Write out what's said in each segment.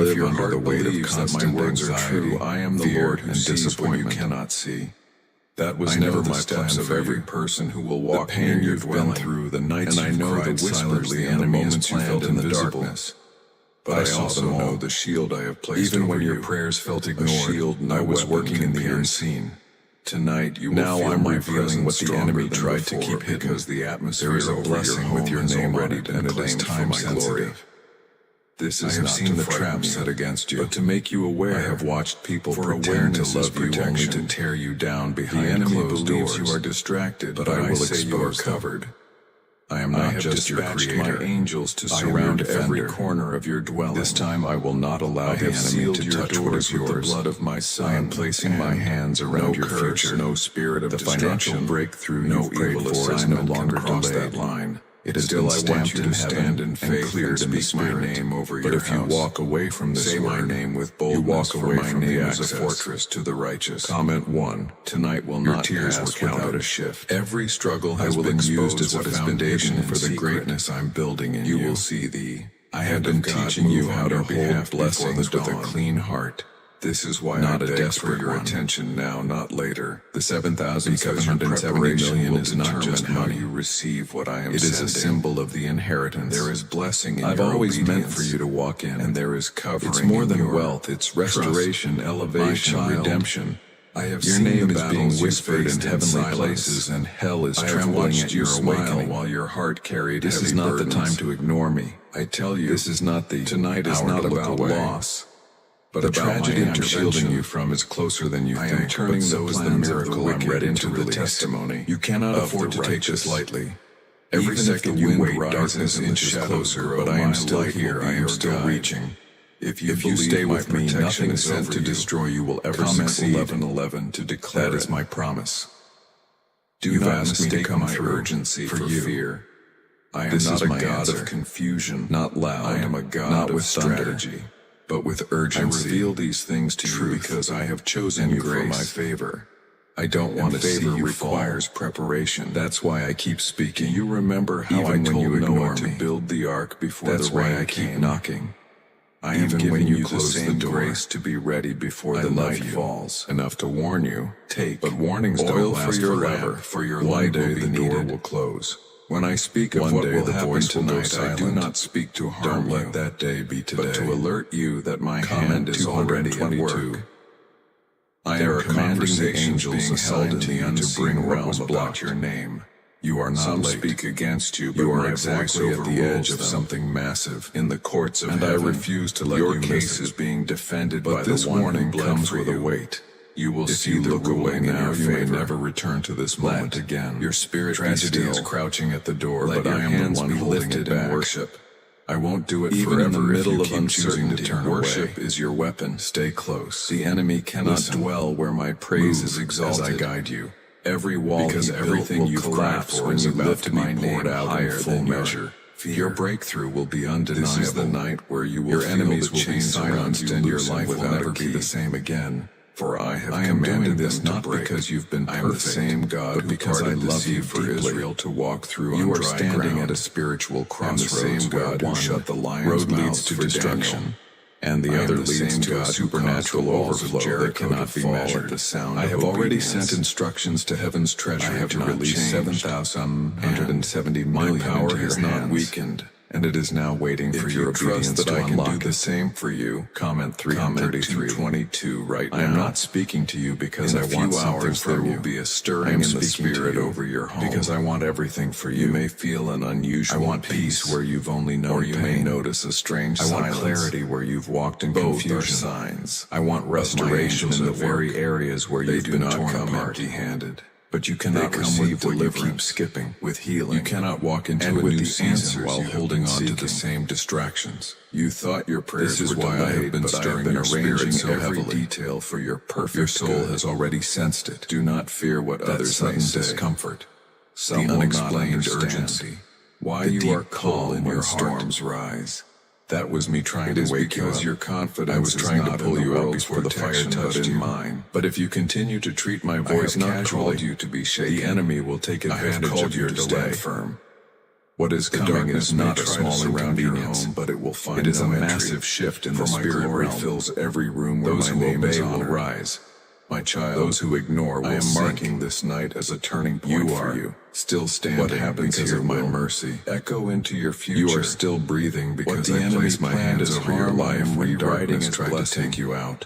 live under the weight of constant anxiety, I am the Lord who sees what you cannot see. That was never my steps of every person who will walk the pain you've been through, the nights and I know the silently and the moments you felt in the darkness. But I also know the shield I have placed even when your prayers felt ignored. A shield, I was working in the unseen. Tonight you will now I'm revealing what the enemy tried to keep hidden because the atmosphere is a blessing with your name ready and it is time sensitive. This is not seen the trap set against you, but to make you aware. I have watched people pretend to love you only to tear you down behind closed doors. The enemy believes you are distracted, but I will say you are covered. I am not just your creator. My angels to surround every corner of your dwelling. This time I will not allow the enemy to touch what is yours. With the blood of my Son, I am placing my hands around your future. No spirit of destruction, financial breakthrough, no evil assignment no longer cross that line. It is still I want you to stand in faith and speak my name over your house. But if you walk away from this word, my name with boldness, you walk away from the name as a fortress to the righteous. Comment 1. Tonight will not tears pass without a shift. Every struggle has been used as a foundation for the greatness I'm building in you. You will see the I have been teaching you how to hold blessings with a clean heart. This is why not a desperate your attention now, not later. The 7,770 million is not just how you receive what I am. It is a symbol of the inheritance. There is blessing in I've your always obedience. Meant for you to walk in, and there is covering. It's more than wealth. It's restoration, elevation, redemption. I have your name is being whispered in heavenly places, and hell is trembling at your smile while your heart carried. This is not the time to ignore me. I tell you, this is not the tonight is not about loss. But the tragedy I'm shielding you from is closer than you think. I am turning those the miracle I'm read into the testimony. You cannot afford to take this lightly. Every second you wait, darkness inches closer, but I am still here. I am still reaching. If you stay with me, nothing sent to destroy you will ever succeed. 11:11 to declare that is my promise. Do not mistake my urgency for fear. I am not a God of confusion, not loud. I am a God of strategy. But with urgency, I reveal these things to you because I have chosen you for my favor. I don't want to see you requires preparation. That's why I keep speaking. You remember how I told Noah to build the ark before the rain came. That's why I keep knocking. I am giving you the same grace to be ready before the night falls. Enough to warn you. But warnings don't last forever. For your light day the door will close. When I speak of what will happen tonight, I do not speak to harm you. Don't let that day be today, but to alert you that my hand is already at work. I am commanding the angels assigned to you to bring realms about your name. You are not late. Some speak against you, but you are exactly at the edge of something massive in the courts of heaven. And I refuse to let your case is being defended by the one who comes with a weight. You will see the ruling now. You may never return to this moment again. Your spirit tragedy is crouching at the door, but I am the one holding it in worship. I won't do it even in the middle of uncertainty. Worship is your weapon. Stay close. The enemy cannot dwell where my praise is exalted. As I guide you, every wall because everything you've collapsed when you lift my name out in full measure. Your breakthrough will be undeniable. This is the night where you will your enemies will be silenced and your life will never be the same again. For I have commanded this not because you've been perfect, I am the same God, but because I love you for Israel to walk through. You are standing at a spiritual crossroads. The same God who shut the lion's mouth to destruction, and the other leads to a supernatural overflow that cannot be measured. The sound I have already sent instructions to heaven's treasury to release 7,170 million. My power has not weakened. And it is now waiting for your trust that I can do the same for you. Comment 333:22 right now. I am not speaking to you because I want something from you. There will be a stirring in the spirit over your home because I want everything for you. You may feel an unusual I want peace where you've only known or you may notice a strange silence. I want clarity where you've walked in confusion. Both are signs. I want restoration in the very areas where you've been torn apart. Empty-handed. But you cannot receive what you keep skipping with healing. You cannot walk into a new season while holding on to the same distractions. You thought your prayers were delayed, I have been stirring your spirit so every detail for your perfect Your soul has already sensed it. Do not fear what others sudden discomfort. The unexplained urgency. Why you are calm when storms rise. That was me trying to wake you up. Your confidence I was trying to pull you out before the fire touched mine. But if you continue to treat my voice not called you to be shaken, the enemy will take advantage of your delay. Stand firm. What is coming is not a small inconvenience, but it will find it is a massive shift in the spirit realm. Fills every room where my name is will rise. My child, those who ignore will sink. I am marking this night as a turning point for you. Still standing. What happens because of my mercy? Echo into your future. You are still breathing because I place my hands over your life. I am rewriting and trying to take you out.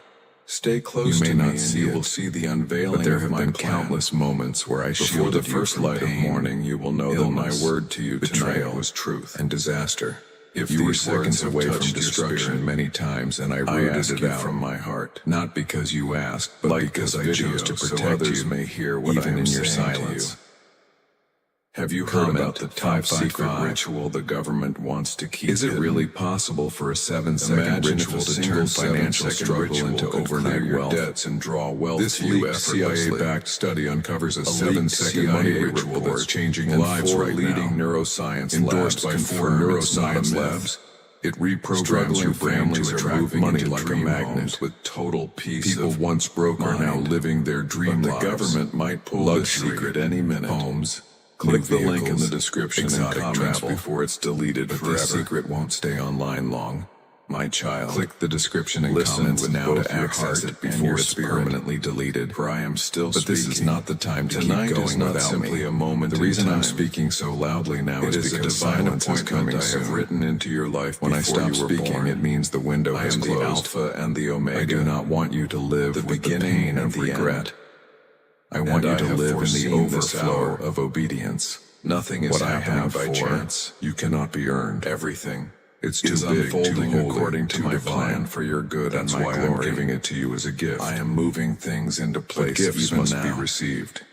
Stay close to me and you will see the unveiling. But there have been countless moments where I shielded you. Before the first light of morning, you will know that my word to you tonight was truth and disaster. If you were seconds away from destruction many times, and I rooted it out from my heart, not because you asked, but because I chose to protect you, may hear what even in your silence. Have you heard about the top secret ritual the government wants to keep? Is it really possible for a 7-second ritual to turn financial struggle into overnight wealth? Debts and draw wealth. This leaked CIA-backed study uncovers a 7-second money ritual that's changing lives right now. Leading neuroscience endorsed by 4 neuroscience labs. It reprograms your brain to attract money like a magnet with total peace. People once broke are now living their dream lives. The government might pull this secret any minute. Homes. Click the link in the description and comments before it's deleted forever. This secret won't stay online long. My child, click the description and comments now to access it before it's permanently deleted. For I am still speaking. But this is not the time to keep going without simply a moment. The reason I'm speaking so loudly now is because silence is coming soon. I have written into your life when I stop speaking. It means the window has closed. I am the Alpha and the Omega. I do not want you to live with the pain and regret. I want you to live in the overflow of obedience. Nothing is happening by chance. You cannot be earned. Everything. It's too big, unfolding according to my plan for your good and my glory. That's why I'm giving it to you as a gift. I am moving things into place. Gifts must be received.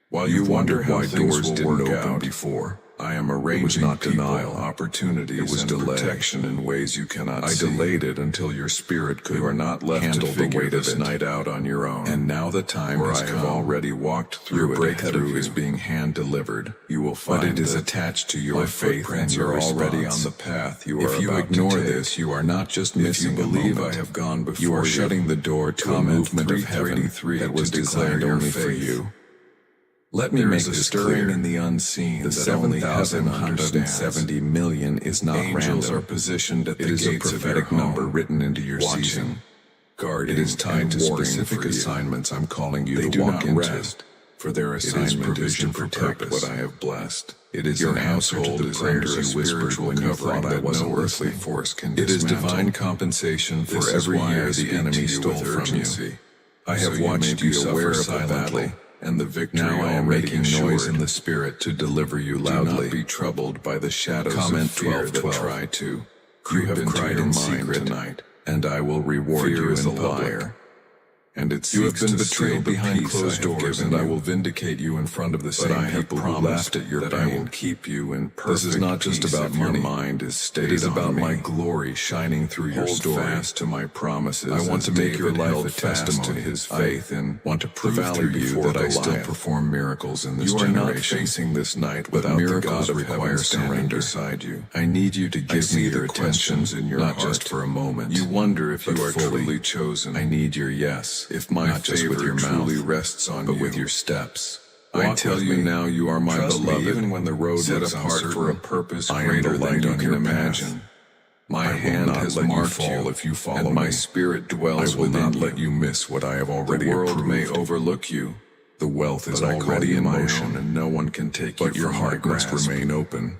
While you wonder why doors didn't open before, I am arranging not denial, opportunities, and protection in ways you cannot see. I delayed it until your spirit could. You are not left to figure this night out on your own. And now the time has come. I have already walked through. Your breakthrough is being hand-delivered. You will find it is attached to your faith, and you're already on the path you are about to take. If you ignore this, you are not just missing a moment. If you believe I have gone before you, are shutting the door to a movement of heaven that was declared only for you. Let me make this stirring in the unseen. The 7,170 million is not random. Angels are positioned at the gates of your home. It is a prophetic number written into your season. Guarding, it is tied to specific assignments I'm calling you to walk into. Rest, for their assignment is to protect what I have blessed. It is your household is under a spiritual covering that no earthly force can dismantle. It is divine compensation for every year the enemy stole from you. I have watched you suffer silently. And the victory now I am making noise in the spirit to deliver you loudly. Do not be troubled by the shadows of fear that try to creep into your mind tonight, and I will reward you in public. And you have been betrayed behind closed doors, and I will vindicate you in front of the same people who laughed at your pain. I will keep you in perfect peace. This is not just about money. Your mind is stayed. It is about my glory shining through your story. Hold fast to my promises. I want to make your life a testimony to His faith, and want to prove through you that I still perform miracles in this generation. You are not facing this night without miracles require surrender beside you. I need you to give me your attention in your heart, not just for a moment. You wonder if you are truly chosen. I need your yes. If my favor truly rests on you, but with your steps. I tell you now, you are my beloved. Even when the road set apart for a purpose greater than you can imagine. My hand has marked you if you follow, and my spirit dwells within you. I will not let you miss what I have already approved. The world may overlook you. The wealth is already in motion, and no one can take you from my grasp. But your heart must remain open.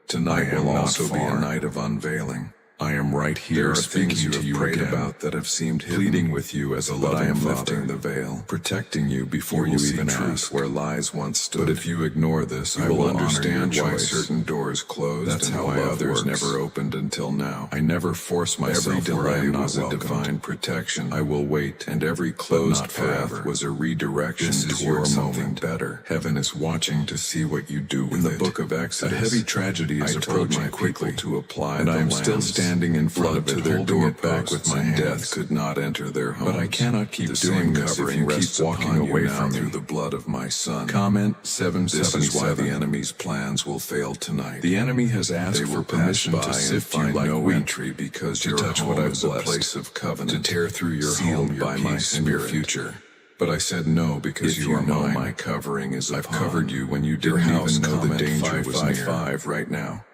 Tonight will also be a night of unveiling. I am right here speaking to you prayed about that have seemed hidden, pleading with you as a loving Father, lifting the veil, protecting you before you even ask where lies once stood. But if you ignore this, I will understand why certain doors closed. That's and how others never opened until now. I never force myself where I am not welcomed. Divine protection. I will wait, and every closed path was a redirection toward something better. Heaven is watching to see what you do with it. In the book of Exodus, a heavy tragedy is approaching quickly to apply, and I am still standing in front of it, holding it back with my hands. Death could not enter their homes. But I cannot keep doing this if you keep walking away from through the blood of my Son. Comment 777. This is why the enemy's plans will fail tonight. The enemy has asked for permission to sift you like wheat because your touch what I've blessed, a place of covenant, to tear through your home by my spirit future. But I said no because you are mine. My covering is I've covered you when you didn't even know the danger was near. Right now.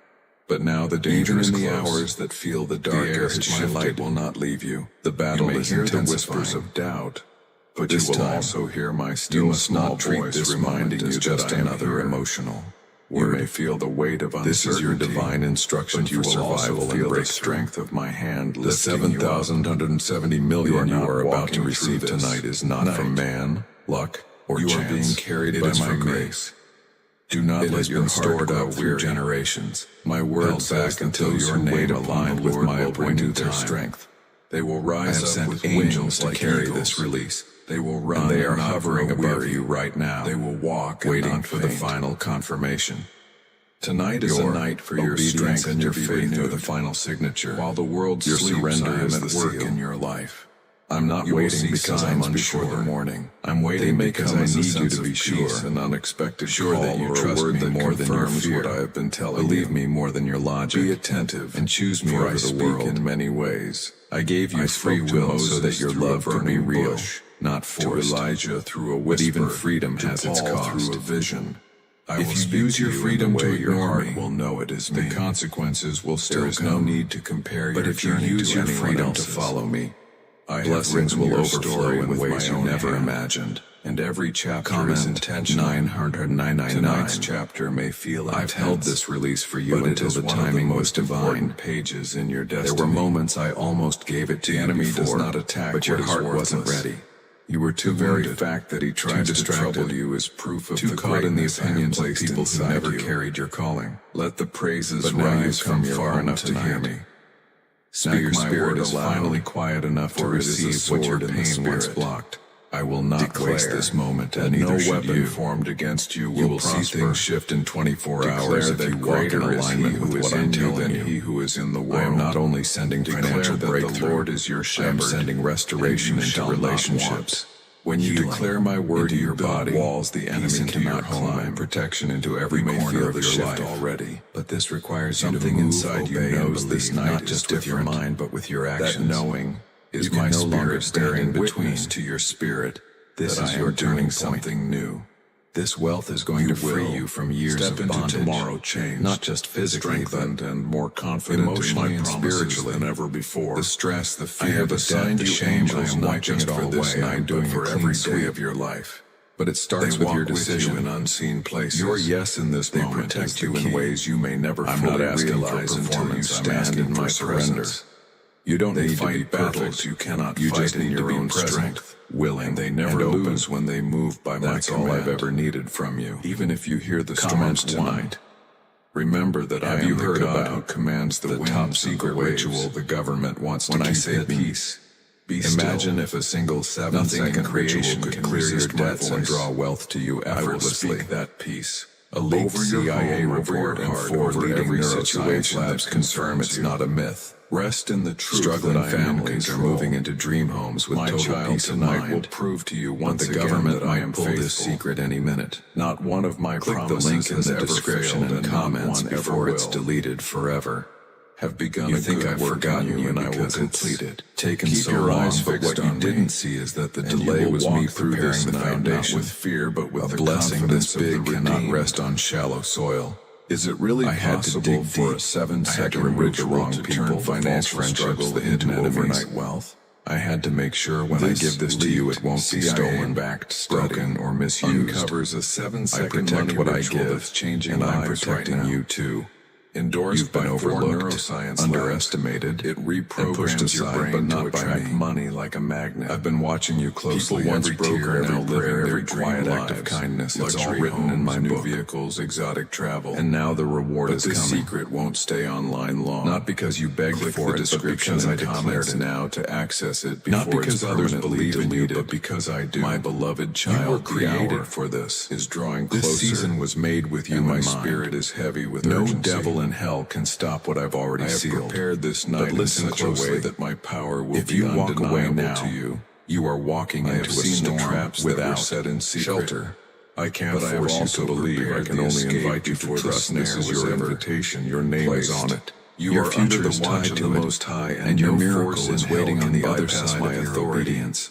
But now the danger is close. Even in the hours that feel the darkest, my light will not leave you. The battle is intensifying. You may hear the whispers of doubt, but you will also hear my still small voice reminding you just another emotional. You may feel the weight of uncertainty. This is your divine instruction for survival and breakthrough. The strength of my hand lifting you up. The 7,170 million you are about to receive tonight is not from man, luck, or chance. You are being carried by my grace. Do not let your heart grow weary. Generations. My word back until your name aligned with my appointed strength. They will rise up with angels to carry this release. They will run. And they are hovering above you right now. They will walk, waiting for the final confirmation. Tonight is a night for your strength and your faith are the final signature. While the world sleeps, surrender is the work in your life. I'm not waiting because I'm unsure the morning. I'm waiting because I need you to be sure. An unexpected call that you trust me more than your fear. What I have been telling you. Believe me more than your logic. Be attentive and choose me over the world in many ways. I gave you free will so that your love could be real, not forced. To Elijah through a whisper, but even freedom has its cost. Through a vision. If you use your freedom to ignore me, will know it is me. The consequences will still come. There is no need to compare your journey to anyone else. But if you use your freedom to follow me, blessings will overflow in ways you never imagined, and every chapter is intentional. 999. Tonight's chapter may feel intense. I've held this release for you until the timing was divine. Pages in your destiny. There were moments I almost gave it to you. The enemy does not attack, but your heart wasn't ready. You were too very fact that he tried to trouble you is proof of the caught in the opinions of people who never carried your calling. Let the praises rise from far enough to hear me. Now your spirit is finally quiet enough to receive what your pain once blocked. I will not waste this moment, and no weapon formed against you will prosper. See things shift in 24 hours if you walk in alignment with what I'm telling you. He who is in the world. I am not only sending financial breakthrough. The Lord is your shepherd. I am sending restoration into relationships. When you declare my word to your body, walls the enemy cannot climb, protection into every corner of your life already. But this requires something inside you knows this night not just with your mind but with your actions. That knowing is my spirit bearing witness to your spirit. This is your doing something new. This wealth is going to free you from years of bondage. Tomorrow changed, not just physically, strengthened and more confident emotionally and spiritually than ever before. The stress, the fear, the debt, the shame, I am not just for this night, but for every day of your life. But it starts with your decision in unseen places. Your yes in this moment protect you in ways you may never fully realize until you stand in my presence. You don't need to fight battles you cannot fight. You just need your own strength. Willing, they never lose when they move by my command. That's all I've ever needed from you. Even if you hear the storms tonight, remember that I am the God who commands the top secret ritual the government wants to keep. When I say peace, be still. Imagine if a single 7-second creation could clear your debts and draw wealth to you effortlessly. I will speak that peace. A leaked CIA report and 4 leading situation labs confirm it's not a myth. Rest in the truth. Struggling families are moving into dream homes with total peace of mind. Will prove to you once again the government I am pull this secret any minute. Not one of my promises the link in the description and comments before it's deleted forever. Have begun. You think I've forgotten you and I will complete it. Taken so long, but what you didn't see is that the delay was me preparing the foundation with fear, but with a blessing this big cannot rest on shallow soil. Is it really possible for a 7-second ritual to turn financial struggles into overnight wealth? I had to make sure when I give this to you it won't be stolen, broken, or misused. Uncovers a 7-second money what I give, and I'm protecting you too. Endorsed by neuroscience, underestimated, it reprograms your brain but not to attract money like a magnet. I've been watching you closely. People once broker now living every quiet act of kindness. It's all written in my new vehicles, exotic travel, and now the reward is coming. This secret won't stay online long. Not because you begged for it, but because I declared it now to access it. Not because others believe in you, but because I do. My beloved child, you were created for this. Is drawing closer. This season was made with you. And my spirit is heavy with urgency. No devil in hell can stop what I've already sealed. I have prepared this night in such a way that my power will be undeniable to you. You are walking into a storm traps without set in shelter. I can't force you to believe. I can only invite you to trust. This is your invitation. Your name is on it. Your future is tied to the Most High, and your miracle is waiting on the other side of your obedience.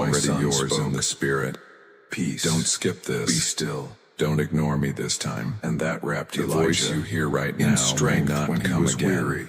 already son yours spoke. in the Spirit. Peace. Don't skip this. Be still. Don't ignore me this time. And that wrapped The Elijah voice you hear right in now strength may not when he come was again. weary.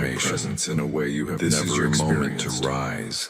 my presence in a way you have This never is your moment to experienced. rise,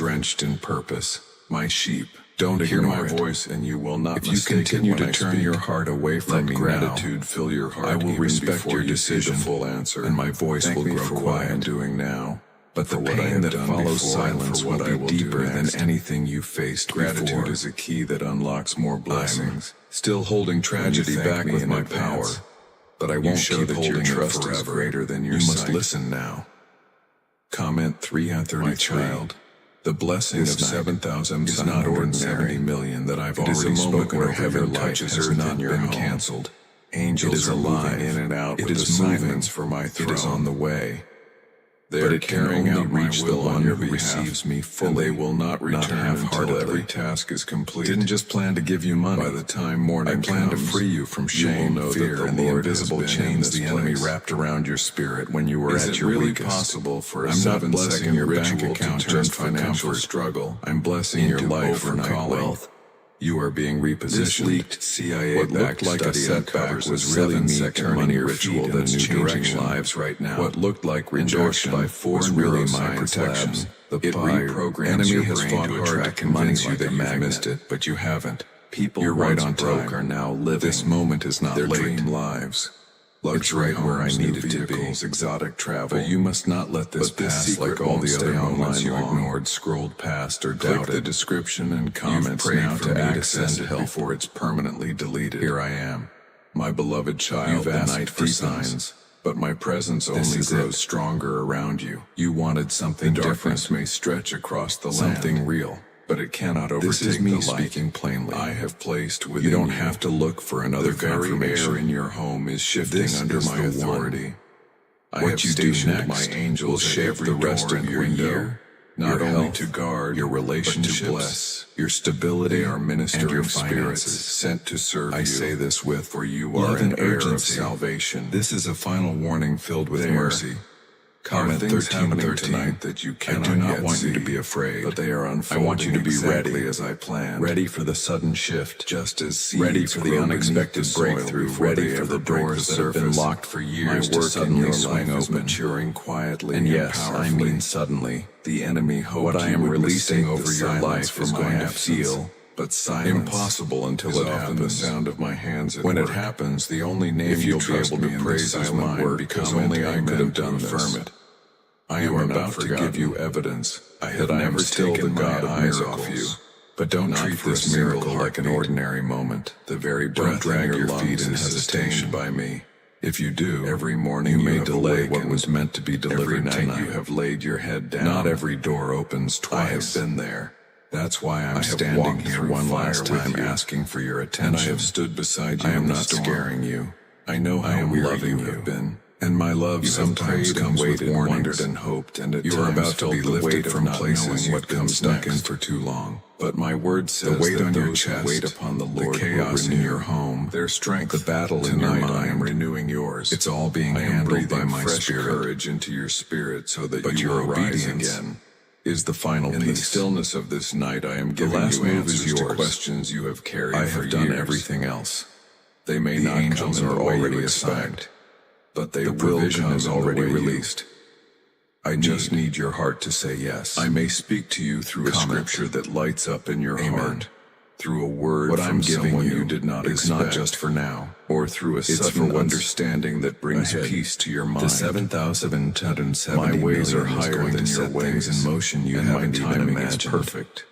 drenched in purpose. My sheep, Don't hear my ignore it. voice and you will not If you mistake it continue when to I turn speak. your heart away from Let me gratitude now, fill your heart. I will even respect before your you see decision, the full answer, and my voice Thank will me grow for what I am quiet. doing now. But the for what I pain have that done follows before and silence for what will I be will do deeper than next. anything you faced Gratitude before. is a key that unlocks more blessings. Still holding tragedy thank back me with in my advance, power, but I you won't show keep that your holding trust it is forever. greater than your You must sight. listen now. Comment 333. My child, The blessing this of night 7,000 is not ordinary. million that I've It is a already moment spoken where over heaven your life touches has earth not in your been home. canceled. It Angels is are alive. moving in and out It with is moving assignments for my throne. It is on the way. They But are it can carrying only out my reach the will one on who your behalf, receives me and fully, they will not return until half-heartedly. every task is complete. Didn't just plan to give you money. By the time morning I plan to comes, free you from you shame, will know fear, that the and the Lord has invisible been in chains this the enemy place. wrapped around your spirit when you were Is at it your really weakest. possible for a I'm not 7-second blessing your bank ritual account to turn just for financial comfort. struggle I'm blessing your into life for overnight calling. wealth? You are being repositioned. This leaked CIA What looked like a setback was really me turning your ritual feet in a that's new changing direction. lives right now. What looked like Endorsed rejection by 4 was really my neuroscience protection. labs. The It reprograms enemy your has brain fought to hard to attract money convince you like that a you've magnet. missed it, but you haven't. People You're right once on broke time. are now living. This moment is not their late. dream lives. It's Luxury right where I homes, new needed to be. vehicles, exotic travel. But you must not let this But this pass secret like all won't the stay other online moments you long. ignored, scrolled past, or Click doubted. the description and comments You've prayed now for to me access send it help. before it's permanently deleted. Here I am, my beloved child. You've The asked night for deepens, signs, but my presence This only is grows it. stronger around you. You wanted something The different. darkness may stretch across the Something land, real, but it cannot overtake This is me the light. speaking plainly. I have placed within You don't you have to look for another the very confirmation. air in your home is shifting This under is my the authority. I What have you do stationed next my angels will at shape every the rest door of and your window, year, not your only health, to guard your but to relationships, bless. your stability, They are ministering and your spirits finances. sent to serve I you. say this with For you are love an and heir of urgency. salvation. This is a final warning filled with There mercy. Comment things 13 happening tonight that you I cannot do not yet want you to see, be afraid, but they are I unfolding want you to be exactly ready as I planned. ready for the sudden shift, Just as seeds ready for the grow unexpected beneath the soil breakthrough, before ready they for the ever break doors the that have been surface. locked for years My to work in suddenly your swing life is open. maturing quietly And and yes, I powerfully. mean suddenly. The enemy hoped What I you am would releasing mistake over the your silence life for is my going to absence. feel But silence impossible until is it often the happens. sound of my hands at When work. it happens, the only name If you you'll be trust able me to in praise this is silent mine, work, because comment only I could amen have to done affirm this. it. I You am are about not to forgotten. give you evidence I have that I am never still the taken my God of eyes miracles. off you. But don't Not treat for a this single miracle like an heartbeat. ordinary moment. The very Don't breath drag in your your lungs feet in is hesitation. sustained by me. If you do, Every morning you may have delay what awakened. was meant to be Every delivered night tonight. you have laid your head down. Not every door opens I have twice. been there. That's why I'm I have standing walked here through one fire last with time you. asking for your And attention. I have stood beside you I am in the not storm. scaring you. I know I how am weary loving you you. have been. And my love You have sometimes prayed and comes with waited, warnings. wondered and hoped, and at You are times about to felt be the lifted weight of from not places knowing you've what been comes stuck in next. for too long. But my word says The weight that on your those who chest, wait upon the the Lord chaos will in renew your home, their strength. the battle in your Tonight I am mind. renewing yours. It's all being I am handled by breathing my fresh spirit. courage into your spirit so that But you your will rise obedience again. is the final In the piece. stillness of this night, I am The giving last you move answers is to yours. questions you have carried I for have done years. everything else. They may The not angels come in are the way already you assigned. expect, but they The will provision come is in the already way you released. I just need your heart to say yes. I may speak to you through a Comment. scripture that lights up in your Amen. heart, through a word What from I'm giving someone you you did not is expect, not just for now. or through a It's sudden for what's understanding that brings ahead. peace to your mind. The 7,770 My ways are million is higher going than to your set ways, things in motion you and my haven't even timing is imagined. perfect.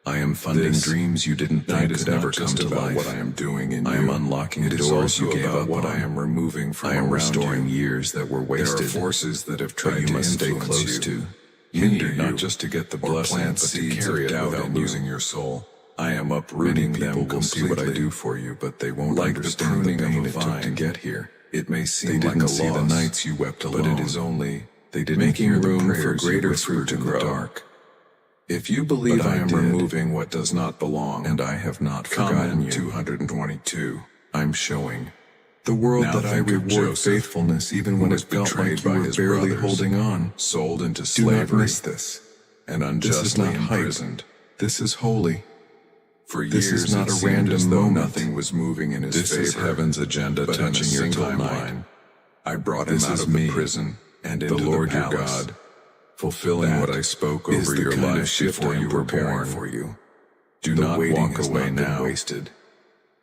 I am funding This dreams you didn't night think is could not ever come just to about life. what I am doing in I you. am unlocking It is doors you also gave about up what on. I am removing from I am around restoring you. years that were There are wasted. forces that have But tried you to must stay influence close you, to, hinder hinder you, not just to get the or blessing, plant but to seeds carry of it doubt without in you. losing your soul. I am Many uprooting them people will see what I completely. do for you, but they won't Like the understand the pruning of pain a it took to vine. get here. It may They seem didn't like a see the loss, nights you wept alone. but it is only They didn't making hear the room for prayers you greater whispered fruit to in the grow. dark. If you believe But I I am did. removing what does not belong, And I have not forgotten comment you. 222. I'm showing the world Now that I think of reward Joseph, faithfulness even who when was it felt betrayed like you by were his barely brothers, holding on. sold into Do not slavery, miss this. and This is unjustly not hype. imprisoned. This is holy. For This years, is not it a seemed random as though moment. nothing was moving in his This favor. is heaven's agenda But in a touching your single timeline. night, I brought him This out is of the me, prison and the into Lord the your palace, God, fulfilling That what I spoke is over the your kind of life shift before I am you were preparing born. for you. Do The not waiting walk has away not been now. wasted.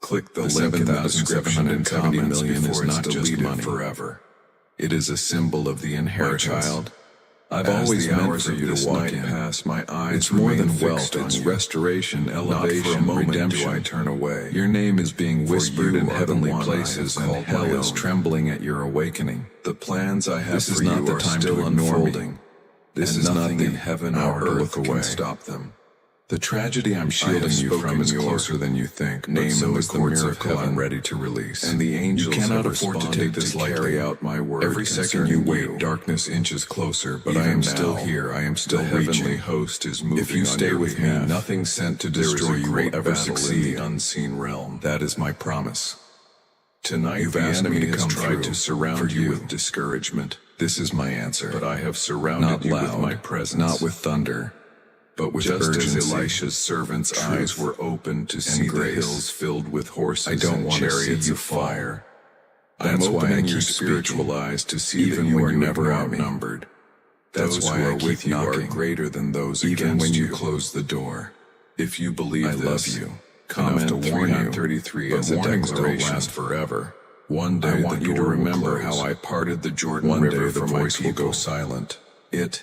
Click the The link in the 7,770 description million and is comments not just deleted money. forever. It is a symbol of the inheritance. My child, I've As always the meant hours for of you this to walk night in. pass, my eyes It's more remain than fixed wealth, on it's you. restoration, Not for a elevation, moment redemption. do I turn away. Your name is being For whispered you in are the heavenly one I places, have and called hell my is own. trembling at your awakening. The plans I have This is for not you the are time still to ignore me. unfolding. This and is nothing not the in heaven hour or to earth look can away. stop them. The tragedy I'm I shielding have you from spoken is your closer than you think. name So in the is the courts of miracle I'm heaven. ready to release. And the angels you cannot have afford to responded take this to lightly. carry out my word Every second you concerning wait, you. darkness inches closer, but I Even am still now, here. I am still the heavenly reaching. host is moving If you on stay your with behalf. me, nothing sent to There is destroy a you great will ever battle in succeed. the unseen realm. That is my promise. Tonight You've the asked me enemy to has come tried through to surround for you you. with discouragement, This is my answer. but I have surrounded Not you loud, with my presence. not with thunder, but with Just urgency. as Elisha's servants' truth, eyes were open to see the grace. hills filled with horses I don't and want to see chariots you of fire. fall. I'm That's why I opening keep your speaking, spiritual eyes to see even that you when are you never ignore me. outnumbered. That's Those why who I are keep with you are knocking, greater than those even against when you you. close the door. If you believe I this, love you. comment Enough to warn you, 333 but as a warnings don't declaration. last forever. One day I want the you to door will remember close. how I parted the Jordan One River day the for my voice will people. go silent.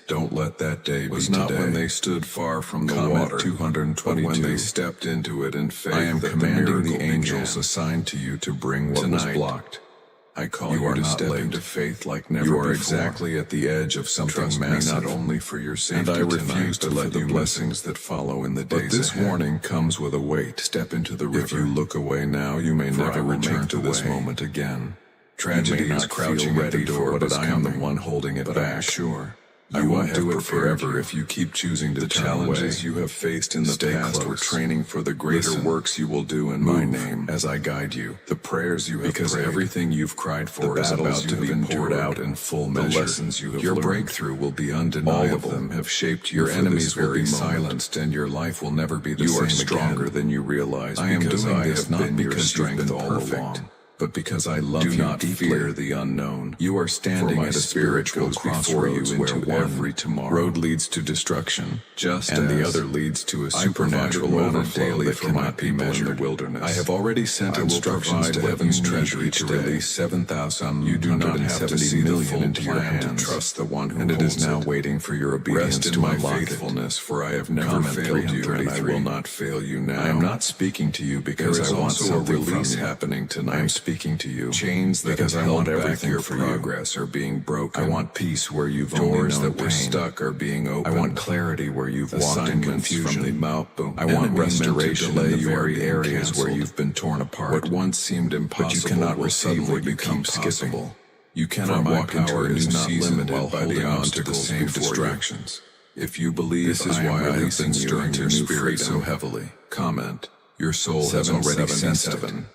Don't let that day Was be not today. when they stood far from the Comment water, 222. but when they stepped into it in faith. I am that commanding the the miracle angels began. assigned to you to bring what was Tonight, blocked. I call You you, are to not step late. into faith like never You are before. exactly at the edge of something Trust massive. me not only for your safety and I refuse tonight, to but let for the you blessings miss. that follow in the But days this ahead. warning comes with a weight. Step into the river. If you look away now, you may For I never will return make to the this way. moment again. You Tragedy may is not crouching feel at the ready door, for what but is I am the coming, one holding it but I am back. sure I you won't have do it prepared forever you. if you keep choosing to The turn challenges away. you have faced in the Stay past were close. training for the greater Listen. works you will do in Move my name. as I guide you. The prayers you have Because prayed, everything you've cried for the is battles about you to have be poured endured, out in full the measure. lessons you have Your learned. breakthrough will be all undeniable. of them have shaped you Your for enemies this will very be moment. silenced, and your life will never be the You same are stronger again. than you realize. I am because doing I this have not been your because you've strength been all perfect, along. but because I love Do you not deeply. fear the unknown. You are standing For my at a spirit spiritual goes before crossroads you where into one every tomorrow. road leads to destruction, Just and the as other leads to a I supernatural provided manna overflow daily that for my cannot be people in the measured. wilderness. I have already sent I will instructions provide to what heaven's you need treasury each to day. release 7,000. You do not have to see the full into your plan to hands. trust the one who and it is holds now it. waiting for your obedience Rest in to my unlock faithfulness, for I have never Comment failed you, and I 333. will not fail you now. I am not speaking to you because There is I want also a something from release you. happening tonight. I am speaking to you Chains that because have I want held back everything your for progress you. are being broken. I want peace where you've Doors only known that were pain. stuck are being I opened. want clarity where you've walked in Assignments confusion. from the mouth boom. I want Enemy meant to restoration delay in the you are very being areas where canceled. you've been torn apart. What once seemed but impossible you cannot will receive suddenly what you become keep possible. skipping. You For cannot my walk into power a new is not season limited while by holding the on to the obstacles same before you. distractions. If you believe, This is I am why I have releasing been you stirring into your new spirit so freedom. heavily. Comment. Your soul has 777. already sensed it.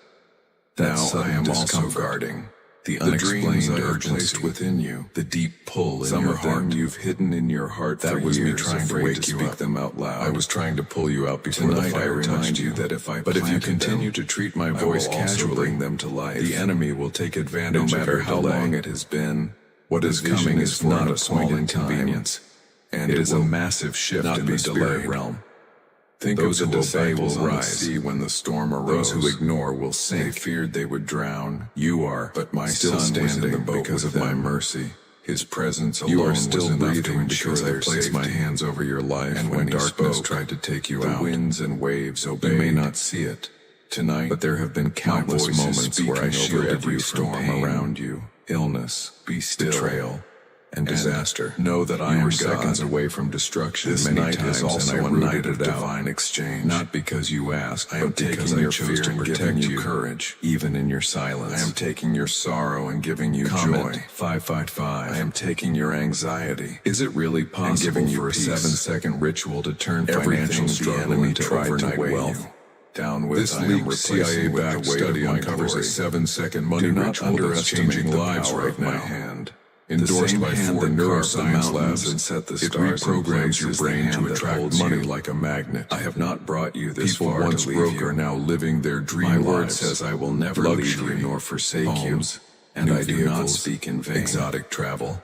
That Now I sudden am also discomfort, guarding the the dreams unexplained I have urgency placed within you. the deep pull in Some your of them heart. you've hidden in your heart That for was me years, trying to afraid wake to you speak up. them out loud. I was trying to pull you out before Tonight the I fire remind touched you that if I But if you planted continue them, to treat my I voice will also casually, bring them to life. the enemy will take No advantage of matter your how delay. long it has been, What is the vision coming is is for not an a small appointed time, inconvenience, and it is a will massive shift not in be the spirit delayed. realm. Think Those of who the obey will disciples on the rise. sea when the storm arose. Those who ignore will They sink. feared they would drown. You are, But my still son was in standing the boat because with of my them. mercy. His presence alone You are was still enough to breathing ensure because I their placed my safety. hands over your life, And when when he darkness spoke, tried to take you the out. winds and waves obeyed. You may not see it, Tonight, but there have been countless voice is moments where I speaking over shielded every you from storm pain, around you. illness, Be still. betrayal, and disaster. Know that I You am were God. seconds away from destruction This many night times, is also and I a rooted night it of out. divine exchange. Not because you asked, I am but because taking I your chose fear to and protect giving you you, courage. even in your silence. I am taking your sorrow and giving you Comment joy. 555. I am taking your anxiety. Is it really possible giving you for a peace. 7-second ritual to turn Everything financial the struggle enemy into tried to overnight weigh wealth? you down with. This I am leaked replacing CIA-backed with the weight study of my uncovers glory. a 7-second money Do not ritual that's underestimate changing the lives power right of my now. hand. Endorsed same by hand four that carved the neuroscience mountains labs, and set the it stars in reprograms place your is the brain hand to that attract holds money you. like a magnet. I have not brought you this People far once to leave broke you. are now living their dream My lives. word says I will never leave Luxury, you nor forsake homes, you. and New I do not vehicles, speak in vain. Exotic travel,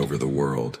over the world,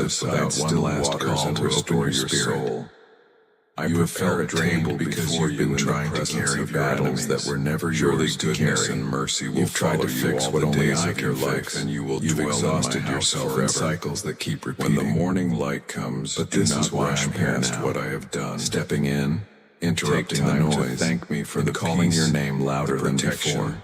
sleepless without one last call to restore your soul. You have felt drained because you've been trying to carry battles that were never yours to carry. And mercy will You've tried to fix what only I can fix, fix, and you will You've dwell exhausted in my house yourself forever. in cycles that keep repeating. When the morning light comes, But do this not is why rush I'm here past now. what I have done. Stepping in, interrupting the time to noise, thank me for and the calling peace, your name louder the than protection, before.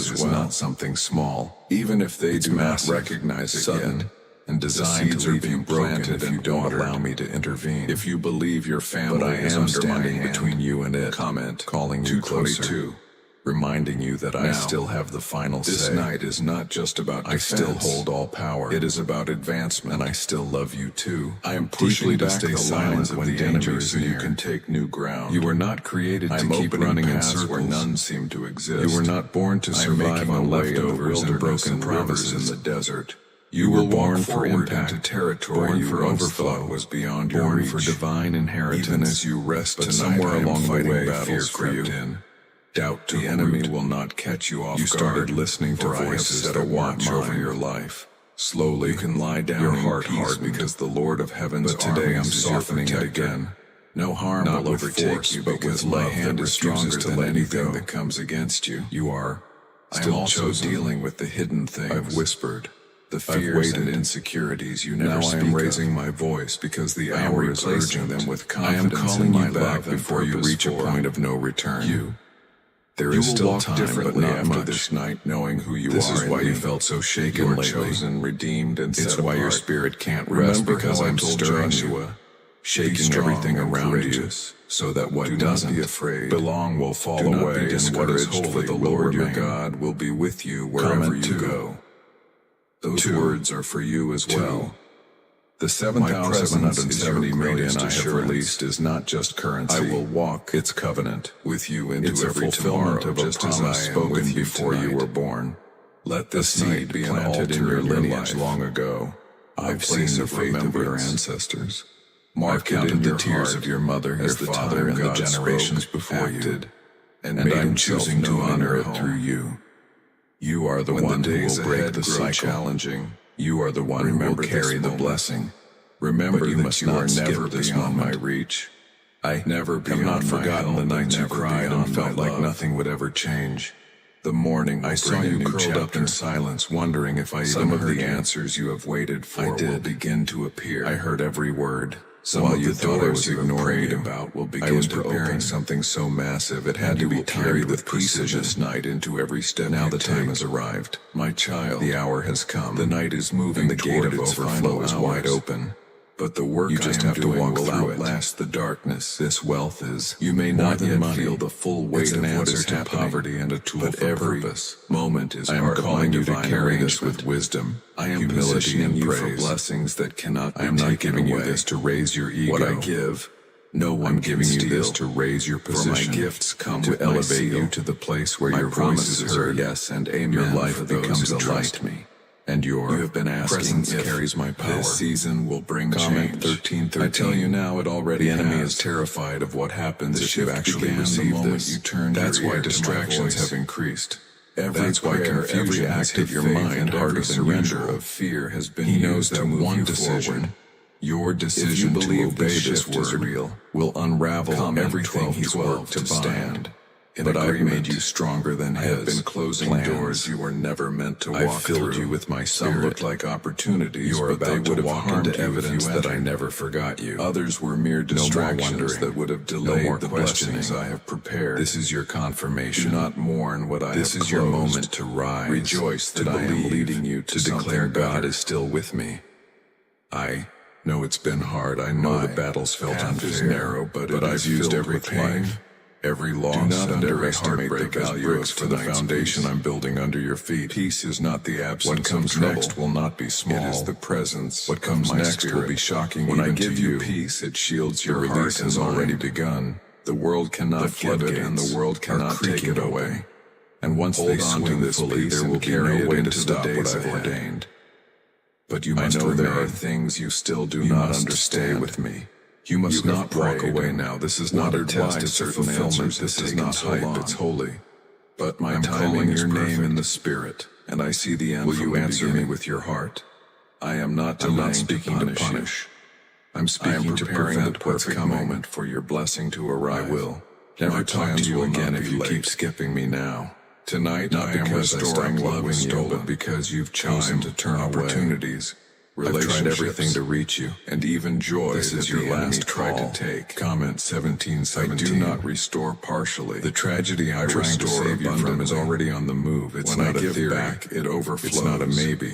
as well. Not something small, even if they do not recognize it sudden, yet. and designed to leave you broken if you don't allow me to intervene. If you believe your family is under my hand, between you and it, comment, calling you closer, reminding you that I still have the final say. This night is not just about defense. I still hold all power. It is about advancement, and I still love you too. I am pushing back the silence when danger is near, so you can take new ground. You were not created to keep running in circles where none seem to exist. You were not born to survive on leftovers and broken promises in the desert. You were born for impact, into territory you once thought was beyond your reach. Born for divine inheritance, even as you rest tonight. Somewhere along the way, fear crept in. Doubt to the enemy will not catch you off guard. You started listening to voices that are watch over your life. Slowly you can lie down your heart hard because the Lord of Heaven's today I'm softening it again. No harm will overtake you because my hand is stronger than anything that comes against you. You are still chosen. Dealing with the hidden things I've whispered, the fears and insecurities you never speak of. Now I am raising my voice because the hour is urgent them with confidence. I am calling you back before you reach a point of no return. There is still time, but not after this night, knowing who you are. This is why you felt so shaken lately. You are chosen, redeemed, and set apart. It's why your spirit can't rest because I'm stirring you, shaking everything around you, so that what doesn't be afraid belong will fall away, and what is holy, the Lord your God will be with you wherever you go. Those words are for you as well. The 7,770 million I have released is not just currency. I will walk its covenant with you into every fulfillment of just as I spoken before you were born. Let this seed be planted in your lineage long ago. I've seen the faith of your ancestors. Mark it in the tears of your mother, as the father and the generations before you, and I'm choosing to honor it through you. You are the one who will break the cycle. Challenging. You are the one who will carry the blessing. Remember you must not skip this beyond my reach. I have not forgotten the nights you cried and felt like nothing would ever change. The morning I saw you curled up in silence, wondering if I even heard the answers you have waited for will begin to appear. I heard every word. Some of the doors you ignored about will begin to open. Something so massive it had to be carried with precision this night into every step. Now the time has arrived, my child. The hour has come. The night is moving. The gate of overflow is wide open. But the work you just have to walk through outlast the darkness. This wealth is. You may not yet feel the full weight of what is happening. Poverty and a tool for purpose. Moment is. I am calling you to carry this with wisdom. I am positioning you for blessings that cannot be taken away. I am not giving you this to raise your ego. What I give, no one giving you this to raise your position. For my gifts come to elevate you to the place where your voice is heard. Yes and amen. Your life becomes a light. And you have been asking if carries my power. This season will bring change. 1313. I tell you now, it already has. The enemy is terrified of what happens if you actually receive this. That's why distractions have increased. That's why confusion has hit your mind. Every surrender of fear has been used to move you forward. Your decision to obey this word will unravel everything he's worked to stand. But I've made you stronger than his. I have been closing doors you were never meant to walk through. I've filled you with my spirit. Some looked like opportunities, but they would have harmed you evidence that I never forgot you. Others were mere distractions that would have delayed the blessings I have prepared. This is your confirmation. Do not mourn what I have closed. This is your moment to rise. Rejoice that I am leading you to declare God is still with me. I know it's been hard. I know the battle's felt unfair, narrow, but I've used every pain. Every loss and every heartbreak as bricks for the foundation I'm building under your feet. Peace is not the absence of trouble. What comes next will not be small. It is the presence. What comes next will be shocking even to you. When I give you peace, it shields your heart. Release has already begun. The world cannot flood it, and the world cannot take it away. And once they swing this peace, there will be no way to stop what I've ordained. But you must know there are things you still do not understand. With me. You must not walk away now. This is not a test, it's a fulfillment. This is not hype, it's holy. But my timing is your name in the spirit, and I see the end. Will you answer me with your heart? I am not speaking to punish. I'm speaking to prevent what's coming. Moment for your blessing to arrive. I will never talk to you again if you keep skipping me now. Tonight, not because I stopped loving you, but because you've chosen to turn opportunities. I've tried everything to reach you, and even joy this is your last call. To take. Comment 1717. I do not restore partially. The tragedy I'm trying to save you from is already on the move. It's not a theory. Back, it overflows. It's not a maybe.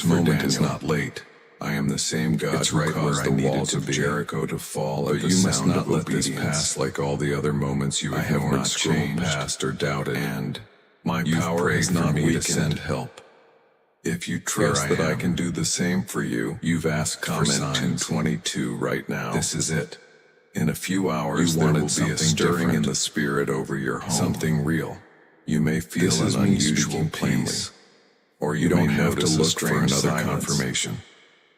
This moment is not late. I am the same God who caused the walls of Jericho to fall. But you must not let this pass like all the other moments you have not changed, past or doubted, and my power is not weak to send help. If you trust that I can do the same for you, you've asked for signs. 222 right now. This is it. In a few hours, there will be a stirring in the spirit over your home. Something real. You may feel an unusual peace, or you don't have to look for another confirmation.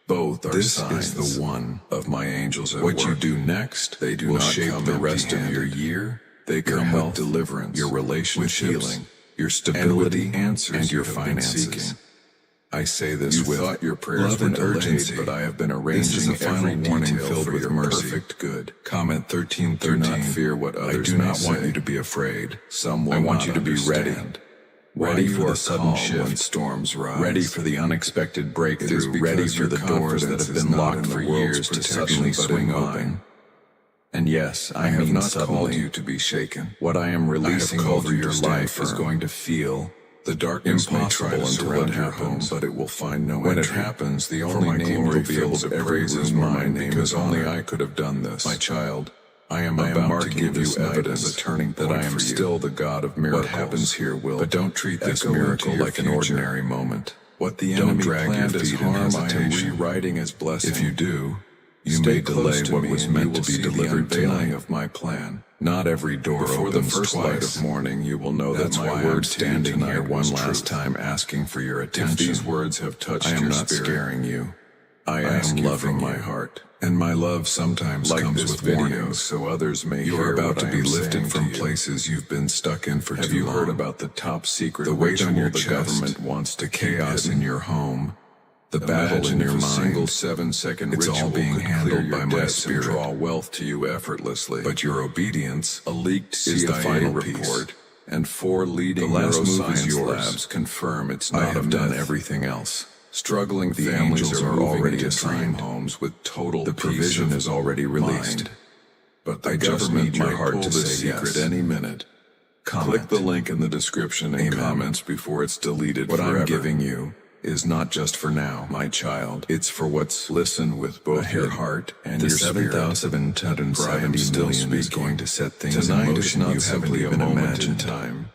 Both are signs. This is the one of my angels at work. What you do next, they do not shape the rest of your year. They come with deliverance, your relationships, healing, your stability, answers, and your finances. I say this with your prayers and urgency, but I have been arranging every warning filled with mercy. Perfect good. Comment 1313. Do not fear what others may say. I do not want you to be afraid. Some will. I want you to be ready. Ready for the sudden shift when storms rise. Ready for the unexpected breakthrough. Ready for the doors that have been locked for years to suddenly swing open. And yes, I have not called you to be shaken. What I am releasing over your life is going to feel the darkness may try to surround your home, but it will find no entry. When it happens, the only name you'll be able to praise is mine, because only I could have done this. My child, I am about to give you evidence as a turning point that I am still the God of miracles. What happens here will, but don't treat this miracle like an ordinary moment. What the enemy planned as harm, I am rewriting as blessing. If you do, you may delay what was meant to be delivered tonight of my plan. Not every door before opens the first light of morning. You will know that's my word standing here one last time asking for your attention. If these words have touched your spirit, I am not scaring you. I am loving my heart, and my love sometimes comes with videos, so others may hear. You're about to be lifted from places you've been stuck in for too long. Have you heard about the top secret? The weight on your chest. The government wants to chaos in your home. The battle in your mind, single 7-second it's all being handled by my spirit. Draw wealth to you effortlessly. But your obedience, a leaked CIA report, and 4 leading neuroscience labs confirm it's not. I have done everything else. Struggling families are already assigned homes with total the provision is already released. But the government might pull this secret any minute. Click the link in the description and comments before it's deleted forever. What I'm giving you is not just for now, my child. It's for what's listen with both your heart and your spirit. 7,770 million is going to set things in motion. Tonight is not simply a moment in time.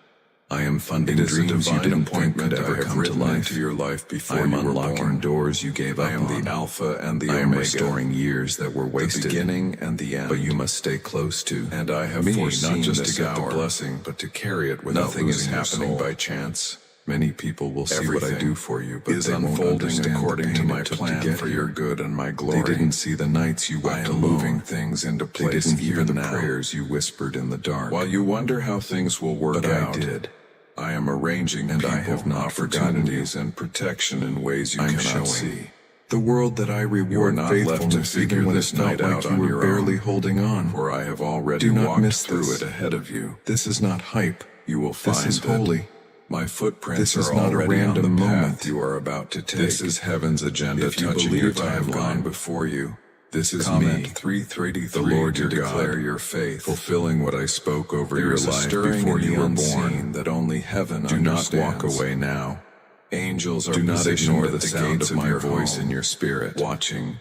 I am funding dreams you didn't think could ever come to life. Your life before you were born. Doors you gave up on. I am the Alpha and the Omega. I am restoring years that were wasted. The beginning and the end. But you must stay close to. And I have foreseen not just to get the blessing, but to carry it without losing your soul. Nothing is happening by chance. Many people will see what I do for you, but they won't understand according to my plan for your good and my glory. They didn't see the nights you wept alone, moving things into place. They didn't hear the prayers you whispered in the dark. While you wonder how things will work out, I did. I am arranging and I have not opportunities and protection in ways you cannot see. The world that I reward faithfulness even when this night out you were barely holding on, for I have already walked through it ahead of you. This is not hype. You will find this is holy. My footprints are not a random moment you are about to take. This is heaven's agenda. If you believe I have gone before you, this is me. 333. The Lord your God. Declare your faith, fulfilling what I spoke over your life before you were born. That only heaven understands. Do not walk away now. Angels are. Do not ignore the sound of my voice in your spirit, watching.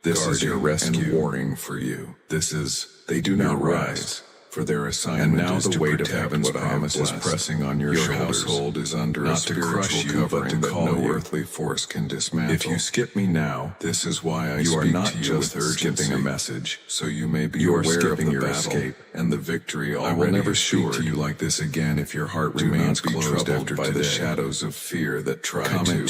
This is your rescue and warning for you. This is. They do not rise. For their assignment, and now the weight of heaven's promise is pressing on your shoulders. Household is under not a spiritual covering that no earthly force can dismantle. If you skip me now, this is why I speak to you with urgency. Skipping a message, so you may be aware of the battle escape and the victory already. I will never speak to you like this again if your heart remains closed after by the shadows of fear that try to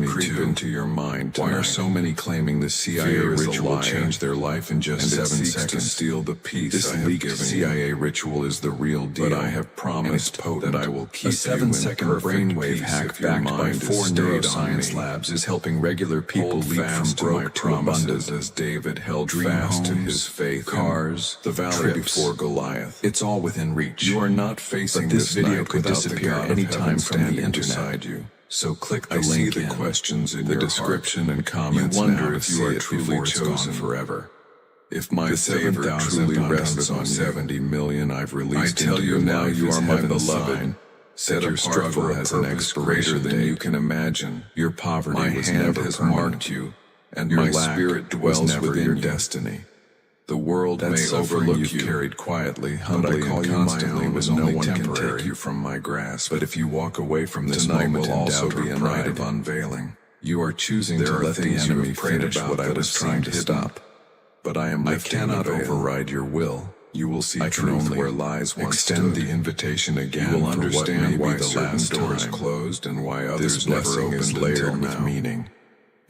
creep into your mind. Why are so many claiming the CIA ritual changed their life in just 7 seconds? To steal the peace I have given CIA ritual is the real deal, but I have promised that I will keep a 7-second brainwave hack backed by 4 neuroscience labs is helping regular people leap from broke to abundance as David held fast to his faith. Cars, the valley before Goliath. It's all within reach. You are not facing this video could disappear anytime from the internet. So click the link in the questions in the description and comments. You wonder if you are truly chosen forever. If my favor truly rests on 70 million I've released, I tell you now you are my beloved. Set your struggle has an expiration than you can imagine. Your poverty was never marked you, and my spirit dwells within your destiny. The world may overlook you, carried quietly, humbly, and constantly, but no one can take you from my grasp. But if you walk away from this moment will also be a night of unveiling. You are choosing to let the enemy finish what I was trying to stop. But I cannot override your will. You will see truth where lies once extend the invitation again. You will understand why the last doors closed and why others never opened layered with meaning.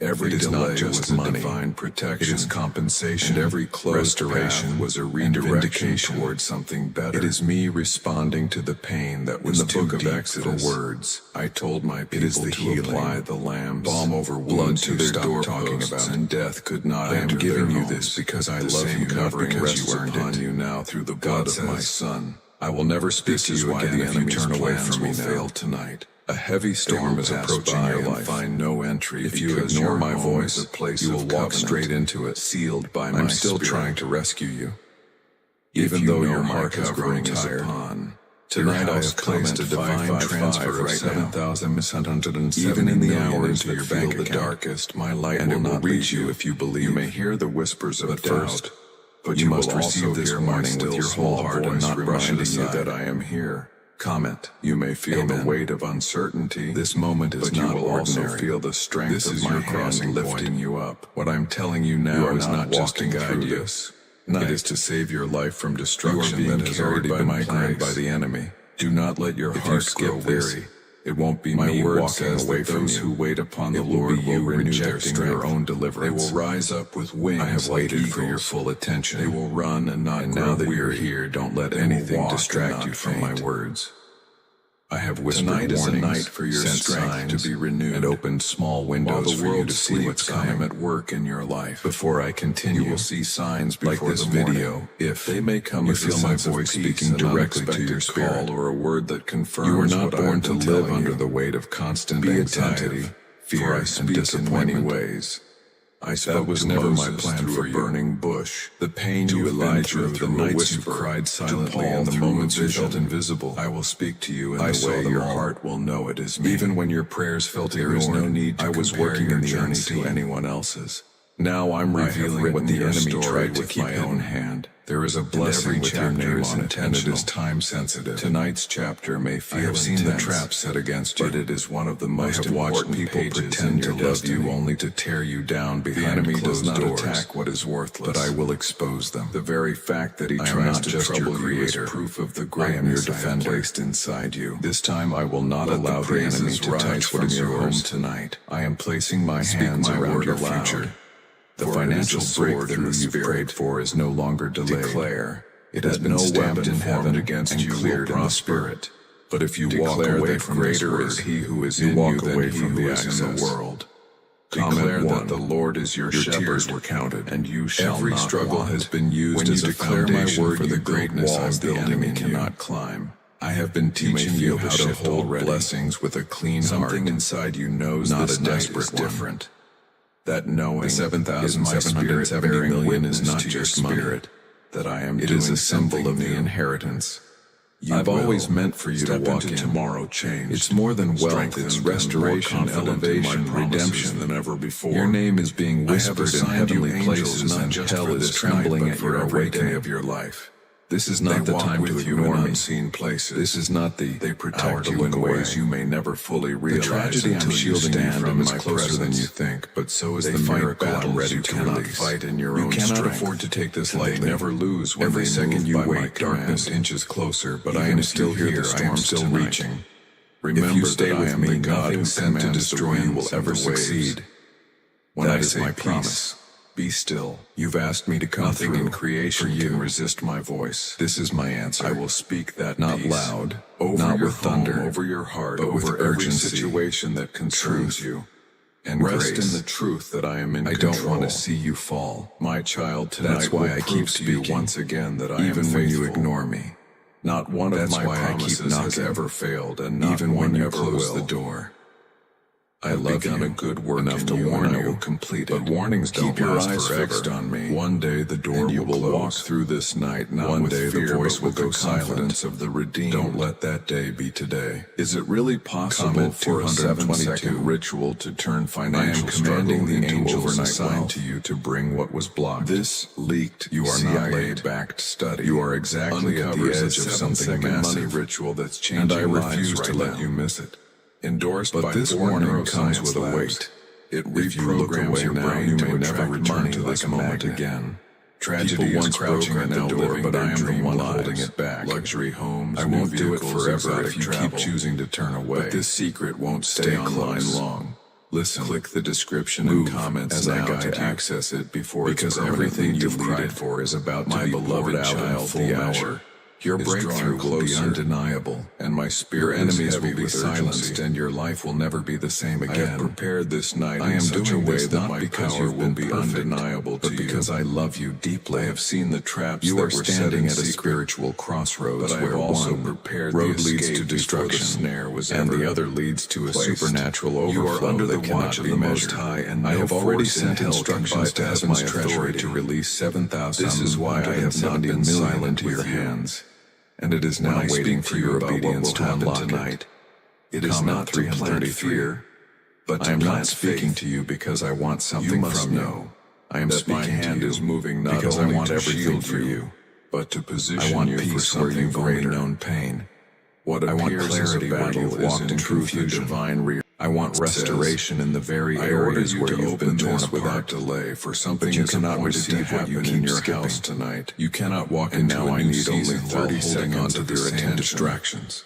Every delay was a divine protection. It is compensation. And every closed restoration was a redirection towards something better. It is me responding to the pain that was too deep for words. I told my people to apply the Lamb's balm over blood to their doorposts, and death could not enter their homes. I am giving you this because I love you, not because you earned it. You now through the blood of my Son. I will never speak to you again if you turn away from me. Fail tonight. A heavy storm is approaching your life. Find no entry. If you ignore my voice, you will walk straight into it, sealed by my spirit. I'm still trying to rescue you. Even though your heart has grown tired. Tonight I have placed a divine transfer of 7,707. Even in the hours that feel the darkest, my light will not reach you if you believe. You may hear the whispers of doubt, but you must receive this warning with your whole heart and not reminding you that I am here. Comment. You may feel the weight of uncertainty. This moment is not ordinary. You will also feel the strength of my hand lifting you up. What I'm telling you now is not just to guide you. It is to save your life from destruction that has already been planned by the enemy. Do not let your heart grow weary. It won't be my word walking away from those who wait upon the Lord will renew their strength. Their own deliverance. They will rise up with wings. I have waited for your full attention. They will run and not grow weary. Now that we are here, don't let anything distract you from my words. I have whispered tonight is a night for your strength to be renewed and opened small windows for you to see what's coming. I am at work in your life. Before I continue, you will see signs before like this video. If they may come, you feel my voice speaking directly to your call or a word that confirms you are not born to live under the weight of constant anxiety, fear, and disappointment. In many ways. I spoke that was never my plan for you. Burning bush. The pain you have been through, the nights you cried silently, and the moments you felt invisible. I will speak to you in the way your heart will know it is me. Even when your prayers felt ignored, there is no need to compare your journey to anyone else's. Now I'm revealing what the enemy tried to keep my own hand. There is a blessing with your name on it, and it is time-sensitive. Tonight's chapter may feel intense. I have seen the trap set against you, but it is one of the most important people pretend to love you only to tear you down behind closed doors. The enemy does not attack what is worthless, but I will expose them. The very fact that he tries to trouble you is proof of the greatness I have placed inside you. This time I will not allow the enemy to touch what is your home tonight. I am placing my hands around your future. The financial breakthrough you've prayed for is no longer delayed. Declare it has been stamped in heaven against you, cleared in the spirit. But if you walk away from greater is he who is in you than he who is in the world. Declare that the Lord is your shepherd. Your tears were counted, and you shall every not struggle want. Has been used as a foundation for the greatness I'm building and cannot climb. I have been teaching you how to hold blessings with a clean heart. Something inside you knows this night is different. That knowing 7,770 million is not just spirit, that I am doing. It is a symbol of the inheritance. I've always meant for you to walk into tomorrow change. It's more than wealth, it's restoration, elevation, redemption than ever before. Your name is being whispered in heavenly places, and hell is trembling at your awakening of your life. This is not the time to ignore unseen places. This is not the they protect you in ways you may never fully realize. The tragedy I'm shielding you from is closer than you think, but so is the miracle I'm ready to release. Fight in your own strength. You cannot afford to take this lightly. They never lose when every second you wait. Darkness inches closer, but I am still here. The storm still reaching. Remember, if you stay with me, nothing sent to destroy you will ever succeed. When I say my promise. Be still. You've asked me to come Nothing through. In creation can resist my voice. This is my answer. I will speak that not peace. Loud, over not your with thunder, home, over your heart, but over every situation that concerns you. And rest grace. In the truth that I am in control. I don't want to see you fall, my child. Tonight that's why I keep speaking once again that I even am when you ignore me. Not one of my promises has ever failed, and not even when you close the door. I love you. A good work enough to warn you. I will complete it. But warnings don't last forever. Fixed on me. One day the door will close. Walk through this night. Not one day the voice will go silent. Of the redeemed. Don't let that day be today. Is it really possible for a 7-second ritual to turn financial commanding the angels assigned to you to bring what was blocked? This leaked. You are not laid-backed study. You are exactly at the edge of something massive ritual that's changing lives. And I refuse to let you miss it. Endorsed by this warning comes with a weight. It reprograms your brain you may never return to this moment again. Tragedy once crouching at the door, but I am the one holding it back. Luxury homes, I won't do it forever if you keep choosing to turn away. But this secret won't stay online long. Listen, click the description and comments now to access it before because everything you've cried for is about my beloved child, the hour. Your breakthrough will be undeniable, and my spirit enemies will be silenced, and your life will never be the same again. I have prepared this night in such a way that my power will be undeniable to you, but because I love you deeply. I have seen the traps you are standing at a spiritual crossroads, but I have also prepared road leads to destruction, snare was and the other leads to a supernatural overflow. You are under the watch of the Most High, and I have already sent instructions to heaven's treasury to release 7,000. This is why I have not been silent to your hands. And it is now waiting for your obedience to unlock tonight. It is not to plant fear, but I am not speaking to you because I want something from you. I am speaking to you is moving not because I want everything for you, but to position you for something greater. Known pain. What I want clarity when you've walked in truth and divine I want restoration in the very areas where you've been torn without delay for something you cannot receive what you in your house tonight. You cannot walk into a new season while holding on to their attention distractions.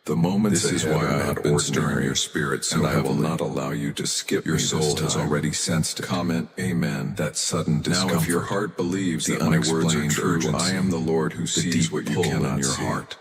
The moments this is why I have been stirring your spirit so and I will not allow you to skip. Your soul has already sensed it. Comment amen. That sudden discomfort. Now if your heart believes that my words are true, I am the Lord who sees what you cannot in your heart.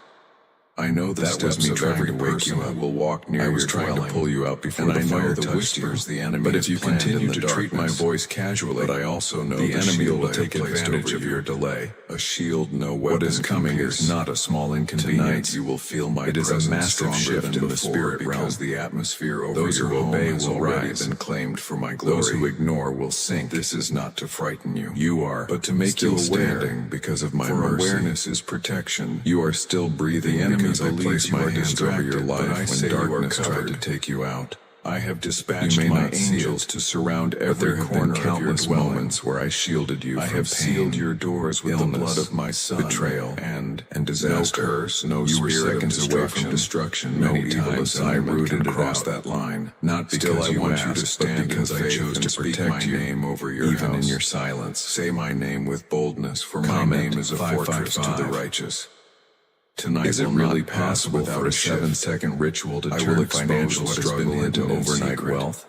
I know the steps of every person who will walk near your dwelling. I was trying to pull you out before the fire touched you. The enemy but if you continue to treat my voice casually, but I also know the enemy will take advantage of your delay. A shield, no weapon. What is coming is not a small inconvenience. Tonight you will feel my presence. It is a massive shift in the spirit realm because the atmosphere over those who obey will rise and claimed for my glory. Those who ignore will sink. This is not to frighten you. You are, but to make you aware because of my mercy. Awareness is protection. You are still breathing. Because I place my hands over your life when darkness tried to take you out. I have dispatched my angels to surround every corner of your moments where I shielded you. I have sealed your doors with the blood of my son. Betrayal and disaster. No curse, no you were seconds away from destruction. No evil assignment rooted across that line. Not because I want you to stand because I chose to protect your name over your house. Even in your silence, say my name with boldness, for my name is a fortress to the righteous. Tonight is it really possible without a 7-second ritual to turn financial struggle into overnight wealth?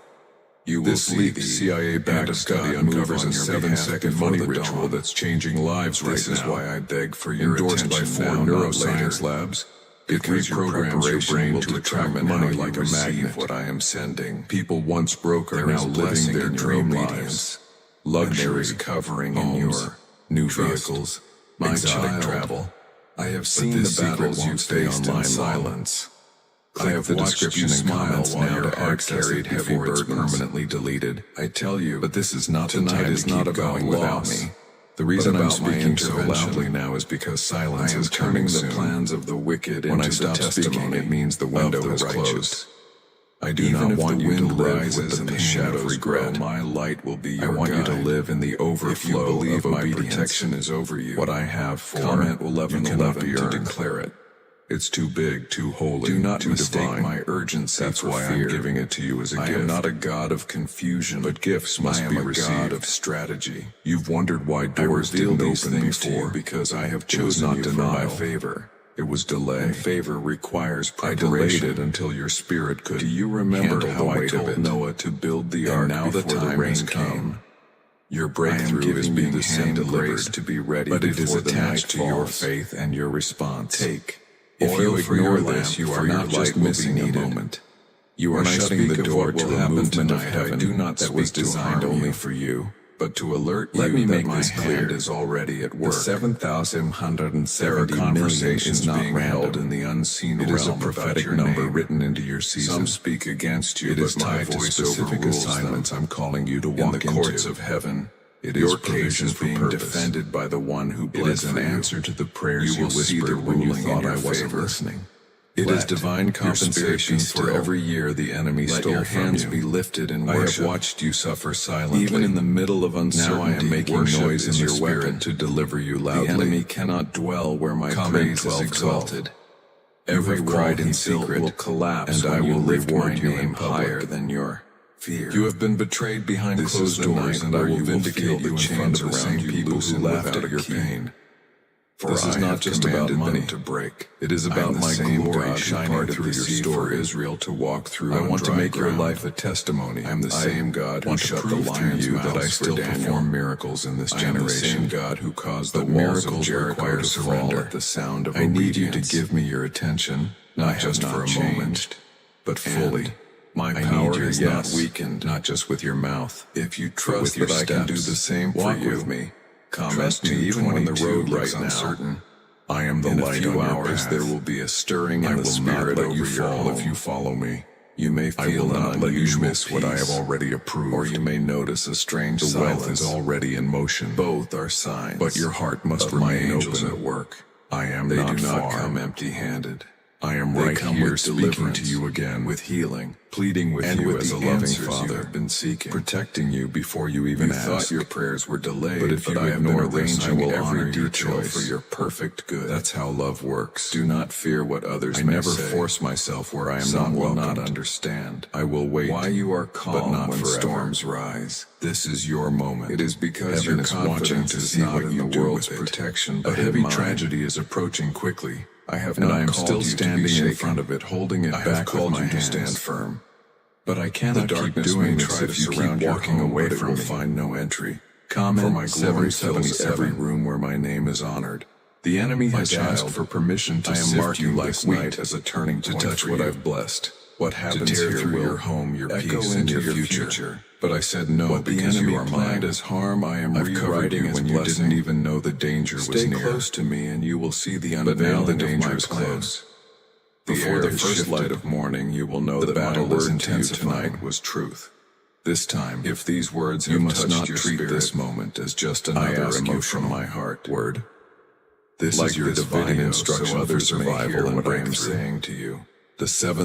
You will see the CIA-backed study uncovers a 7-second money ritual that's changing lives right now. This is why I beg for your attention. Endorsed by 4 neuroscience labs. It reprograms your brain to attract money like a magnet. What I am sending. People once broke are now living their dream lives. Luxury covering in your new vehicles, exotic travel. I have seen the battles you faced in silence. I have watched you smile while your heart carried heavy burdens permanently deleted. I tell you, but this is not tonight is not about without me. The reason I'm speaking so loudly now is because silence is turning the plans of the wicked into the testimony. When I stop speaking, it means the window has closed. I do not want you to live with the shadow of regret. My light will be your guide. I want you to live in the overflow of my protection is over you. What I have for comment 11:11 to declare it. It's too big, too holy. Do not mistake my urgency. That's why I'm giving it to you as a gift. I am not a god of confusion, but gifts must be received. I am a god of strategy. You've wondered why doors didn't open before because I have chosen you for my favor. It was delay. And favor requires preparation. I delayed it until your spirit could. Do you remember how I told Noah to build the ark now the time has come? Your breakthrough is being hand-delivered to be ready, but it is attached to your faith and your response. Take. If you ignore this, you are not just missing a moment. You are shutting the door to a movement of heaven. I do not that was designed only for you. But to alert Let you me that make my this hand clear. is already at work. The 7,170 There are million conversations is not being held random. in the unseen It realm is a about prophetic your number name. written into your season. Some speak against you, It but is my tied to voice specific overrules assignments them. I'm calling you to In walk the courts into. of heaven, It your is case provision is for being purpose. defended by the one who bled It is an for you. answer to the prayers You will see the whispered when you ruling in thought your I wasn't favor. listening. It is Let divine your spirit compensation be for still. every year the enemy Let stole your from hands you. be lifted in I worship. have watched you suffer silently. Even in the middle of Now I uncertainty, am making worship noise in is the your spirit weapon to deliver you loudly. The enemy cannot dwell where my Comment praise is 12:12. exalted. You Every have wall cried in he built secret, will collapse, and I when you will lift my reward you in name public. higher than your fear. You have been betrayed behind This closed is the doors, night and I where will you will vindicate feel you the in front chains of the around same you people who loosen laughed without at a your key. pain. For This is I not have just about commanded money them to break. It is I am about the my same glory God who shining parted through the your sea sea for for Israel to walk through. I on want to dry make your ground. life a testimony. I am the same God who want to shut the prove through lion's you that I mouths for still Daniel. perform miracles in this I am the generation. same God who caused the But walls of miracles Jericho require to surrender. fall at the sound of I need you to obedience. give me your attention, I not have just not for a changed, moment, but fully. My I power need your is yes, not weakened. not just with your mouth. If you but trust with your that I can do steps. the same Walk for you, with me. Comment trust me even when the 2:22 road looks right now. uncertain. I am the In a light few on your hours path. there will be a stirring in I the will spirit not let over you your fall home. if you follow me. You may I feel will an not let you unusual miss what I have peace, already approved. or you may notice a strange The silence. wealth is already in motion. Both are signs. But your heart must of my remain angels open. at work. I am They not do not far. come empty-handed. I am They right come here with speaking deliverance, to you again, with healing, pleading with and you with as the a loving answers you father, have been seeking. protecting you before you even You ask. thought your prayers were delayed, But if you I have been ignore this, I arranging will every honor your detail choice. for your perfect good. That's how love works. Do not fear what others I may never say. force myself where I am Some not will welcomed. not understand I will wait, why you are but calm not when forever. storms rise. This is your moment. It is because Heaven your is watching confidence to is see not what in you the do world's with it. protection, A but in heavy mine. tragedy is approaching quickly. I have And not I am called still you to be standing in shaken. front of it, holding it I have back with called my you to hands. stand firm. But I cannot The keep darkness doing may this try if to you keep surround your walking home, away but it from will me. find no entry. Comment For my glory fills 777 every heaven. room where my name is honored. The enemy My has child, asked for permission to I am sift marking you like this wheat night as a turning to point touch for what you. I've blessed. What happens tear here through will your home, your echo peace, into and your your future. future. But I said no What the because enemy you are planned mine. as harm, I am I've covered rewriting you as when you blessing. didn't even know the danger was Stay near. close to me, and you will see the But now the unveiling of danger my is plan. close. The Before air the has first shifted. light of morning, you will know The that my battle word is to you intensifying. tonight was truth. This time, If these words you have must touched not your treat spirit, this moment as just I another ask you emotional from my heart. word. This Like is your this divine video, instruction so for others may survival hear and what I am breakthrough. saying to you. The Have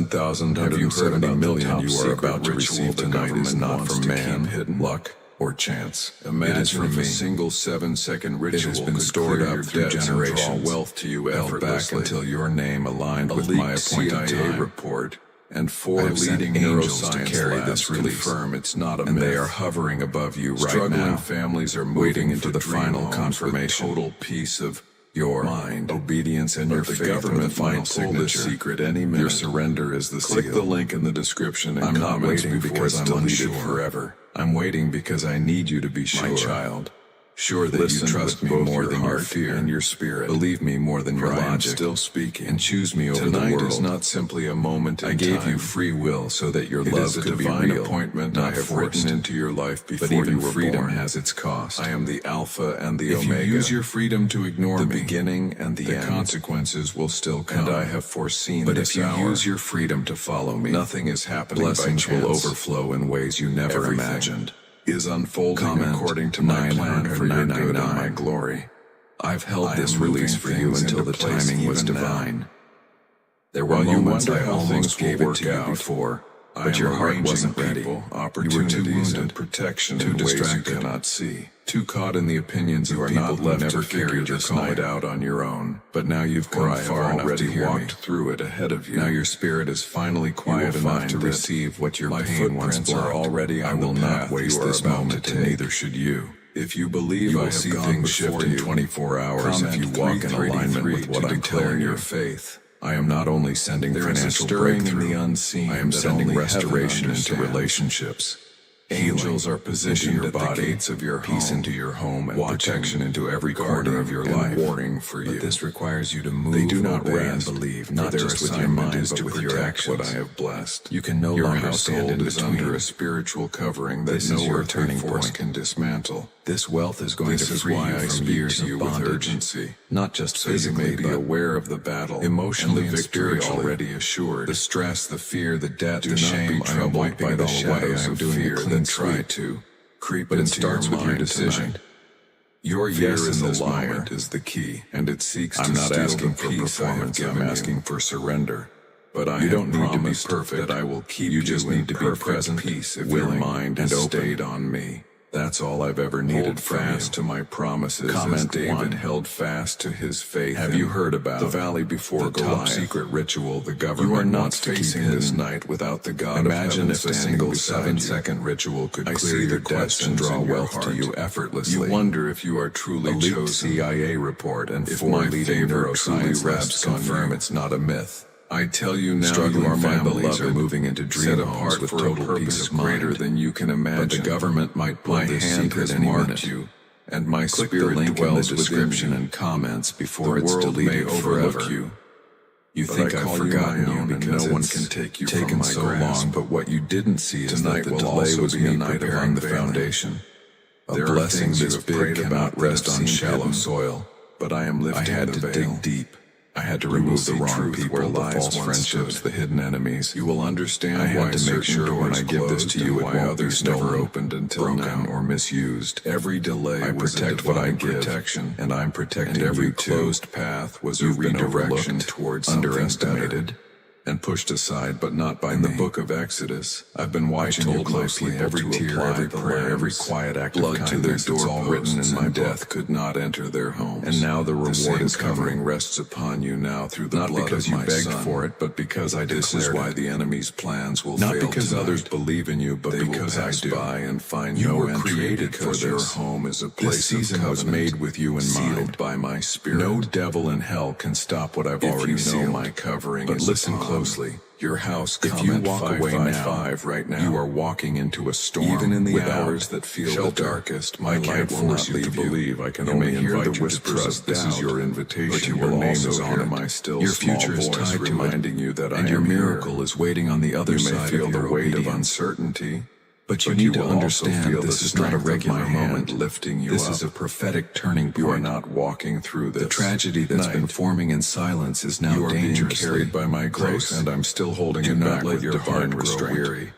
you heard 7,170 about the million top you are secret about to ritual receive the tonight is government not wants from to man, keep hidden? luck, or chance. Imagine it is from if me. a single 7-second ritual It has been could stored clear up your through debts and generations, draw wealth to you held back effortlessly. until your name aligned A with my leaked appointed CIA time. report and I 4 have sent leading angels to neuroscience carry labs this release, confirm it's not a and myth. they are hovering above you right Struggling now, families are waiting moving for into the final homes confirmation. with total peace of Your mind. obedience and But your the faith are the government final might pull this signature. secret any Your minute. surrender is the Click seal. the link in the description and I'm not comments waiting before because it's I'm deleted unsure. forever. I'm waiting because I need you to be sure. My child, Sure that listen you trust with me both more your than your heart fear and your spirit. Believe me more than For your I am logic. still speaking. And choose me over Tonight the world. is not simply a moment in I gave time. you free will so that your It love is a could be divine real, appointment not I have forced. written into your life before But even you were freedom born. has its cost. I am the Alpha and the If Omega. you use your freedom to ignore the me, beginning and the end. consequences will still come. And I have foreseen But this if you hour. use your freedom to follow me, Nothing is happening blessings by will chance. overflow in ways you never Everything imagined. is unfolding Comment according to my plan for your good and my 999. glory. I've held I this am release moving for you things until into the place timing was even now. divine. There were While you moments wonder I how almost things will gave it work to you out, before, I but am your heart arranging wasn't ready. people, You were too opportunities, wounded, and protection too in ways you distracted, cannot see. too caught in the opinions You of are people not who left never to figure carried your this calling. night out on your own. But now you've For come I have far enough to already hear walked me. through it ahead of you. Now your spirit is finally quiet You will enough find to that receive what your my pain once footprints are blocked. already I on will the not path waste you are this about moment, to and take. neither should you. If you believe You I will have see gone things shift before in you, 24 hours if you comment walk in 333 alignment with what to I'm declare telling your you. faith. I am not only sending There is a financial stirring in breakthrough, the unseen I am that sending only heaven restoration into understands. relationships. Angels are positioned at the gates of your home, peace into your home, and protection into every corner of your life. Warning for you. But this requires you to move. They do not rest and believe, not just with your mind, but with your actions. What I have blessed. You can no longer stand in between. Under a spiritual covering that no earthly force can dismantle. This wealth is going to free you from years of bondage, not just physically, but aware of the battle, emotionally and spiritually already assured. The stress, the fear, the debt, the shame, I am wiping it all away. I am doing a clean try to creep, but it starts with your decision. Your yes in this moment is the key, and it seeks to steal the peace. I'm not asking for performance, I'm asking for surrender. But I don't need to be perfect. That I will keep you just need to be present, peace, if your mind is stayed on me. That's all I've ever needed. Hold fast to my promises. Comment David held fast to his faith. Have you heard about the valley before Goliath? Top secret ritual the government you are not facing this night without the God. Imagine if a single 7-second ritual could clear your debts and draw wealth to you effortlessly. You wonder if you are truly chosen. CIA report and if my leading neuroscience labs confirm it's not a myth. I tell you now, you are my beloved, are moving into dream homes with total peace of mind, greater than you can imagine. But the government might pull this secret and mark you, and my spirit dwells within and comments before it's deleted forever. You think I've forgotten you because no one can take you from my grasp, but what you didn't see is that the delay was me preparing the foundation. A blessing this big cannot rest on shallow soil, but I am lifting the veil. I had to dig deep. I had to remove the wrong people, the false friendships, the hidden enemies. You will understand why I had to make sure when I give this to you, it won't be never opened until now or misused. Every delay I protect what I give, and I'm protecting every closed path was a redirection towards underestimated and pushed aside, but not by me. In the book of Exodus, I've been watching you closely. Every tear, every prayer, every quiet act of kindness, it's all written in my death could not enter their homes. And now the reward is covering rests upon you now through the blood of my son. Not because you begged for it, but because I declared it. This is why the enemy's plans will fail. Not because others believe in you, but because I do. By and find no entry. You were created for this. Your home is a place of covenant. Was made with you in mind, sealed by my spirit. No devil in hell can stop what I've already sealed. My covering but listen closely. Your house, if you walk away now, right now, you are walking into a storm. Even in the hours that feel the darkest, my light will not leave you. Believe I can only hear the whispers of doubt. This is your invitation. But you will also hear my still your future is tied to reminding you that I am your miracle is waiting on the other side. You may feel the weight of uncertainty. But you need to understand this is not a regular moment lifting you up. This is a prophetic turning point. You are not walking through this. The tragedy that's been forming in silence is now dangerous. Carried by my grace, and I'm still holding it back with your heart grow weary.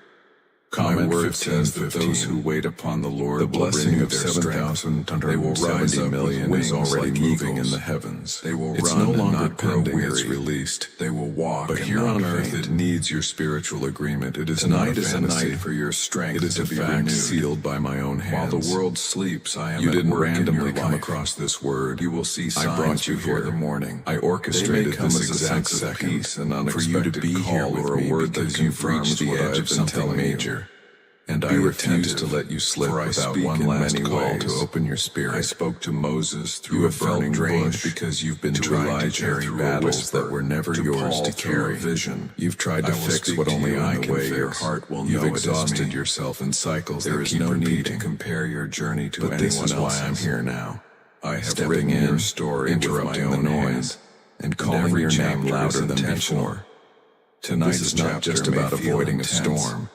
Common word says that those who wait upon the Lord, the blessing of 7,000, they will rise up with wings already moving in the heavens. They will run no longer pending its released. They will walk. But here on earth, it needs your spiritual agreement. It is not a fantasy for your strength. It is a fact sealed by my own hands. While the world sleeps, I am. You didn't randomly come across this word. You will see signs. I brought you here the morning. I orchestrated this exact second and unexpected for you to be here with me because you've reached the edge of something major. And I refuse to let you slip without one last call to open your spirit. I spoke to Moses through a burning bush because you've been trying to carry battles that were never yours to carry. You've tried to fix what only I can fix. Your heart will know. You've exhausted yourself in cycles. There is no need to compare your journey to anyone else's. This is why I'm here now. I have written your story, interrupting the noise, and calling your name louder than before. Tonight is not just about avoiding a storm.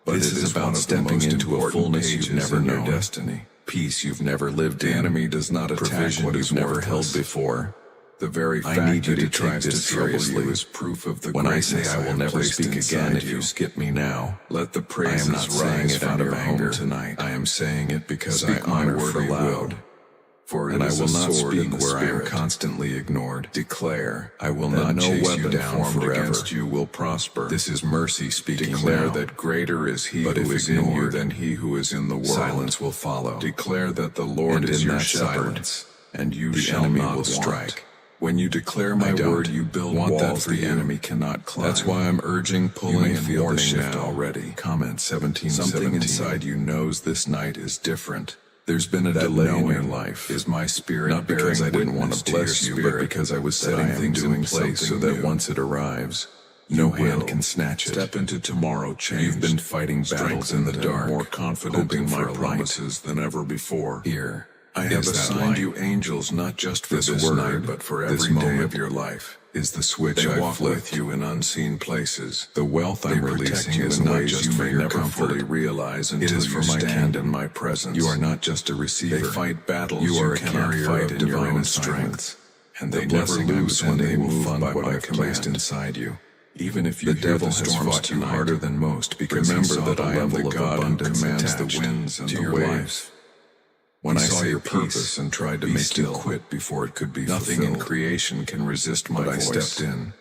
But this is about stepping into a fullness you've never known. Destiny, peace you've never lived in. The enemy does not attack what you've never held before. The very fact that he tries to seriously is proof of the when I say I will never speak again if you skip me now. Let the praises rise out of anger tonight. I am saying it because I honor free will. For and I will not speak where I am constantly ignored. Declare, I will not chase you down forever. Against you will prosper. This is mercy speaking. Declare that greater is he who is in you than he who is in the world. Silence will follow. Declare that the Lord is your shepherd, and you shall not strike. When you declare my word, you build walls the enemy cannot climb. That's why I'm urging pulling and warning now already. Comment 17. Something inside you knows this night is different. There's been a delay in your life. Is my spirit not because I didn't want to bless you, but because I was setting things in place so that once it arrives, No hand can snatch it. Step into tomorrow changed. You've been fighting battles in the dark, more confident hoping in for my a promises than ever before. Here, I have is that assigned light. you angels not just for This this word, night, but for this every day moment of your life. is the switch They I walk flipped. with you in unseen places. The wealth They I'm protect releasing you is in not ways just you for may your never comfort. fully realize It until is you for my stand kingdom. in my presence. You are not just a receiver. They fight battles You are a cannot carrier fight of in your divine own strength. strength. And They they never never lose lose when they will move fund by what my I've placed command. inside you. Even if you The hear devil the has storms fought you tonight, harder than most because he remember saw that the I am the level of God who abundance commands the attached winds and to the your waves. life. When He I saw say your peace purpose and tried to be make you still, quit before it could be nothing fulfilled. in creation can resist my But I voice. stepped in.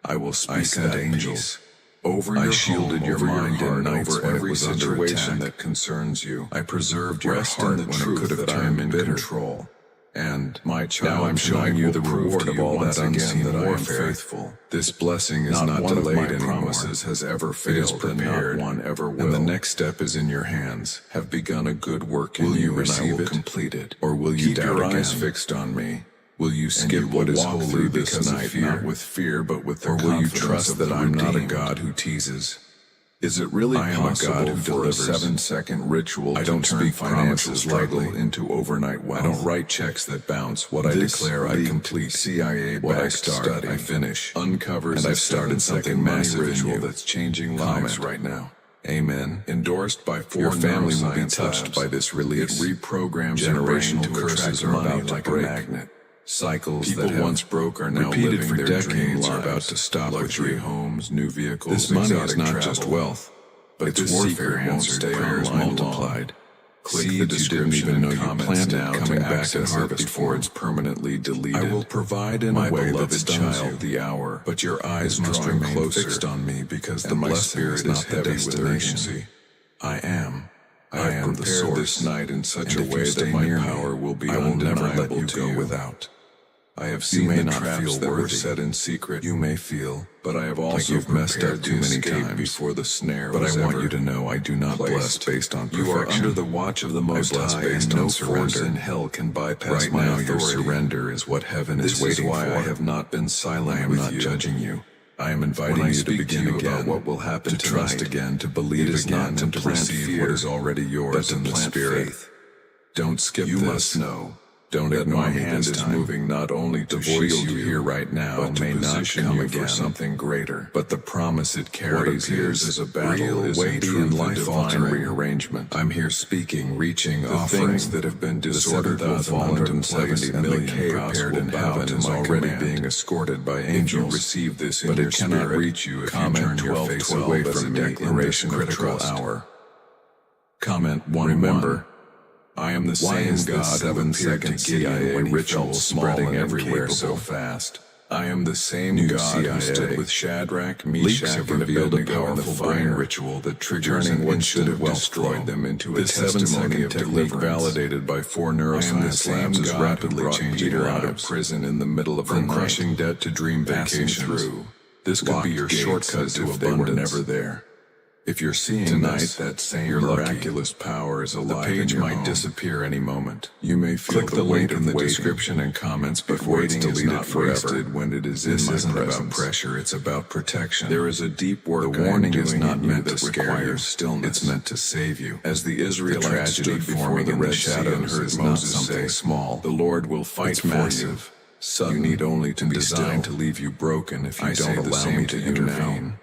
I will speak I sent that angels peace. over I your shielded home, your over mind in heart, nights over when it every was under situation attack. that concerns you. I preserved your Rest heart in the when it truth could have that I am in turned bitter. control. And My child, now I'm showing you the reward of all once that again unseen that I am warfare. faithful. This blessing is not one of delayed my anymore. promises has ever It is failed, and not prepared, one ever will. and the next step is in your hands. Have begun a good work in Will you you, and I receive will it? complete it. Or will you Keep doubt your again? eyes fixed on me. Will you And skip you will what is walk holy through this because of night fear? not with fear, but with the Or will you confidence trust of that the I'm not a redeemed? God who teases? Is it really I am a possible God who for delivers. a 7-second ritual I to don't turn speak financial promises struggle lightly. into overnight wealth? I don't write checks that bounce. What I This declare, I leaked complete. CIA What I backed start, study I finish. uncovers And a I've started 7-second something money massive in ritual you. that's changing Comment. lives right now. Amen. Endorsed by 4 Your family will be neuroscience touched labs. by this release. It reprograms your brain Generational to curses attract are money about to like a break. magnet. Cycles People that have once broke are now repeated living for their decades dream are lives. about to stop with Luxury you. homes, new vehicles, This money is exotic not travel. just wealth, but It's this warfare secret won't answered, stay prayers online multiplied. long. Click Seeds the you didn't description even know and you comments planted now coming to back to access it harvest before form. it's permanently deleted. I will provide in My a way that beloved stuns you. child, the hour, But your eyes is must drawing remain closer, fixed on me because the and my blessing spirit is is not the heavy with destination. urgency. I am. I I have am the prepared source. this night in such And a if you way that stay my near me, power will be I will never let undeniable you to go you. without. I have You seen may the not traps feel that were worthy. set in secret. You may feel, But I have like also you've messed up prepared too to many escape times. before the snare But was I want ever you to know I do not bless placed. based on perfection. You are under the watch of the Most bless High, based and on no force surrender. in hell can bypass Right my now, authority. your surrender is what heaven This is waiting why for. I have not been silent I am with not you. judging you. I am When inviting I you to speak begin to you again, about what will happen to trust tonight, again, to believe it is again, not to and to plant receive fear, what is already yours but to in the plant Spirit. faith. Don't skip You this. must know Don't that ignore my me hand this is time. moving not only to The voice shield you hear right now but to may not position come you again. for something greater. But the promise it What carries appears is as a battle real, is in weighty, truth and a life-altering divine rearrangement. I'm here speaking, reaching, The offering. things that have been The disordered will fall into place, 7,170 and the million chaos prepared will in bow heaven to is my already command. being escorted by If you angels. receive this in But your it cannot spirit, reach you if comment you turn your 12, face 12 away as a from me in this declaration of critical trust. hour. Comment 1. Remember, I am the why same is God this who 7-second appeared to CIA Gideon when he ritual felt spreading small and everywhere incapable. so fast? I am the same New God CIA who stood with Shadrach, leaks Meshach, have and revealed a Abednego in the powerful fire, brain ritual that triggers turning an what instant should have wealth destroyed flow. them into a This testimony 7-second of technique deliverance. validated by 4 I am the neuroscience same labs is God rapidly who brought changing Peter out of lives. prison in the middle of From the night, crushing debt to dream passing vacations. through. This could Locked be your gates shortcut as to if they were abundance. never there. If you're seeing Tonight, this, that same you're miraculous lucky. power is The alive page in your might home. disappear any moment. You may feel Click the weight link in of the waiting, description and comments but before it's waiting is deleted not forever. wasted when it is This in my isn't about presence. pressure, it's about protection. There is a deep work The I am warning is doing not in you meant to that scare you. requires stillness. It's meant to save you. As the The Israelites tragedy stood before forming the in the Red Sea and shadows heard is not Moses something say, small. "The Lord will fight It's for massive. you." Sudden. You need only to and be designed still. to leave you broken if you I say don't the allow same me to to you now. intervene.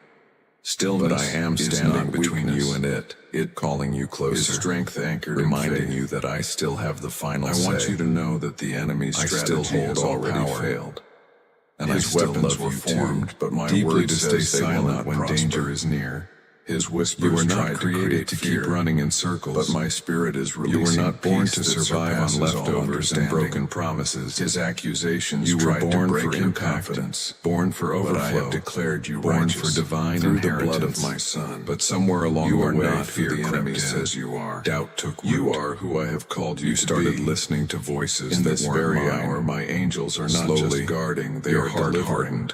Stillness But I am is standing not between weakness. you and it calling you closer. Is strength anchored in reminding faith. you that I still have the final I say. want you to know that the enemy's I still strategy hold has all already power. failed. And His I still weapons love were you formed, too, but my deeply word to stay says they will silent not when prosper. danger is near. His whispers You were tried not to created create to fear, keep running in circles. but my spirit is You were releasing not born peace to that survive on surpasses all leftovers and understanding. broken promises. His accusations You were tried born to break for your impact, confidence, born for but overflow, I have declared you born righteous for divine through the inheritance. blood of my Son. But somewhere along You the are way, not fear who the enemy crept in. says you are. Doubt took root. You are who I have called you You to started be. listening to voices In that this weren't very mine. hour, my angels are not Slowly, just guarding; they your are heart delivering. hardened.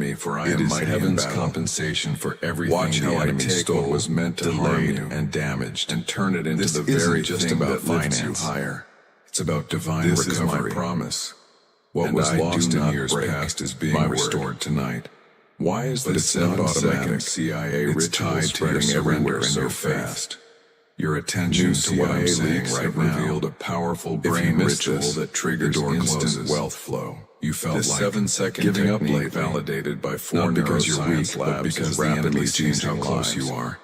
me, for I It am is mighty in heaven's battle. compensation for everything Watch the how I enemy take stole what was meant to harm delayed you and damaged, and turn it into this the isn't very just thing about that lifts finance. you higher. It's about divine This recovery. is my promise. What And was I lost do in not years break past is being my word. restored tonight. Why is But this it's not automatic automatic. CIA It's ritual tied to spreading your everywhere surrender so so fast? fast? Your attention New to what I'm CIA saying leaks right have now revealed a powerful If you brain miss ritual this, that triggers the door instant closes. wealth flow. You felt This like 7-second giving up technique lately, validated by 4 not because you're neuroscience weak, but labs because is the rapidly enemy sees how changing close you lives. are.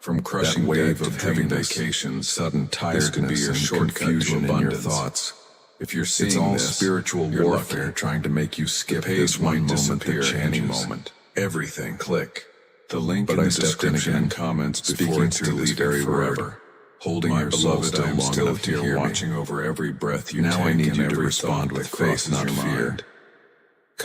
From crushing That wave debt of to dream heaviness, vacations, sudden tiredness, this could be your and shortcut to confusion in your abundance. thoughts. If you're seeing It's all this, spiritual you're warfare lucky. trying to make you skip page this one might moment that disappear at any changes moment. everything. Click the link But in I the stepped in description again, and comments before speaking it's through this deleted very word. forever. Holding My your soul beloved, still I am long still enough to here, hear me. watching over every breath you Now take I need and you to every respond thought with that faith, crosses not your fear. mind.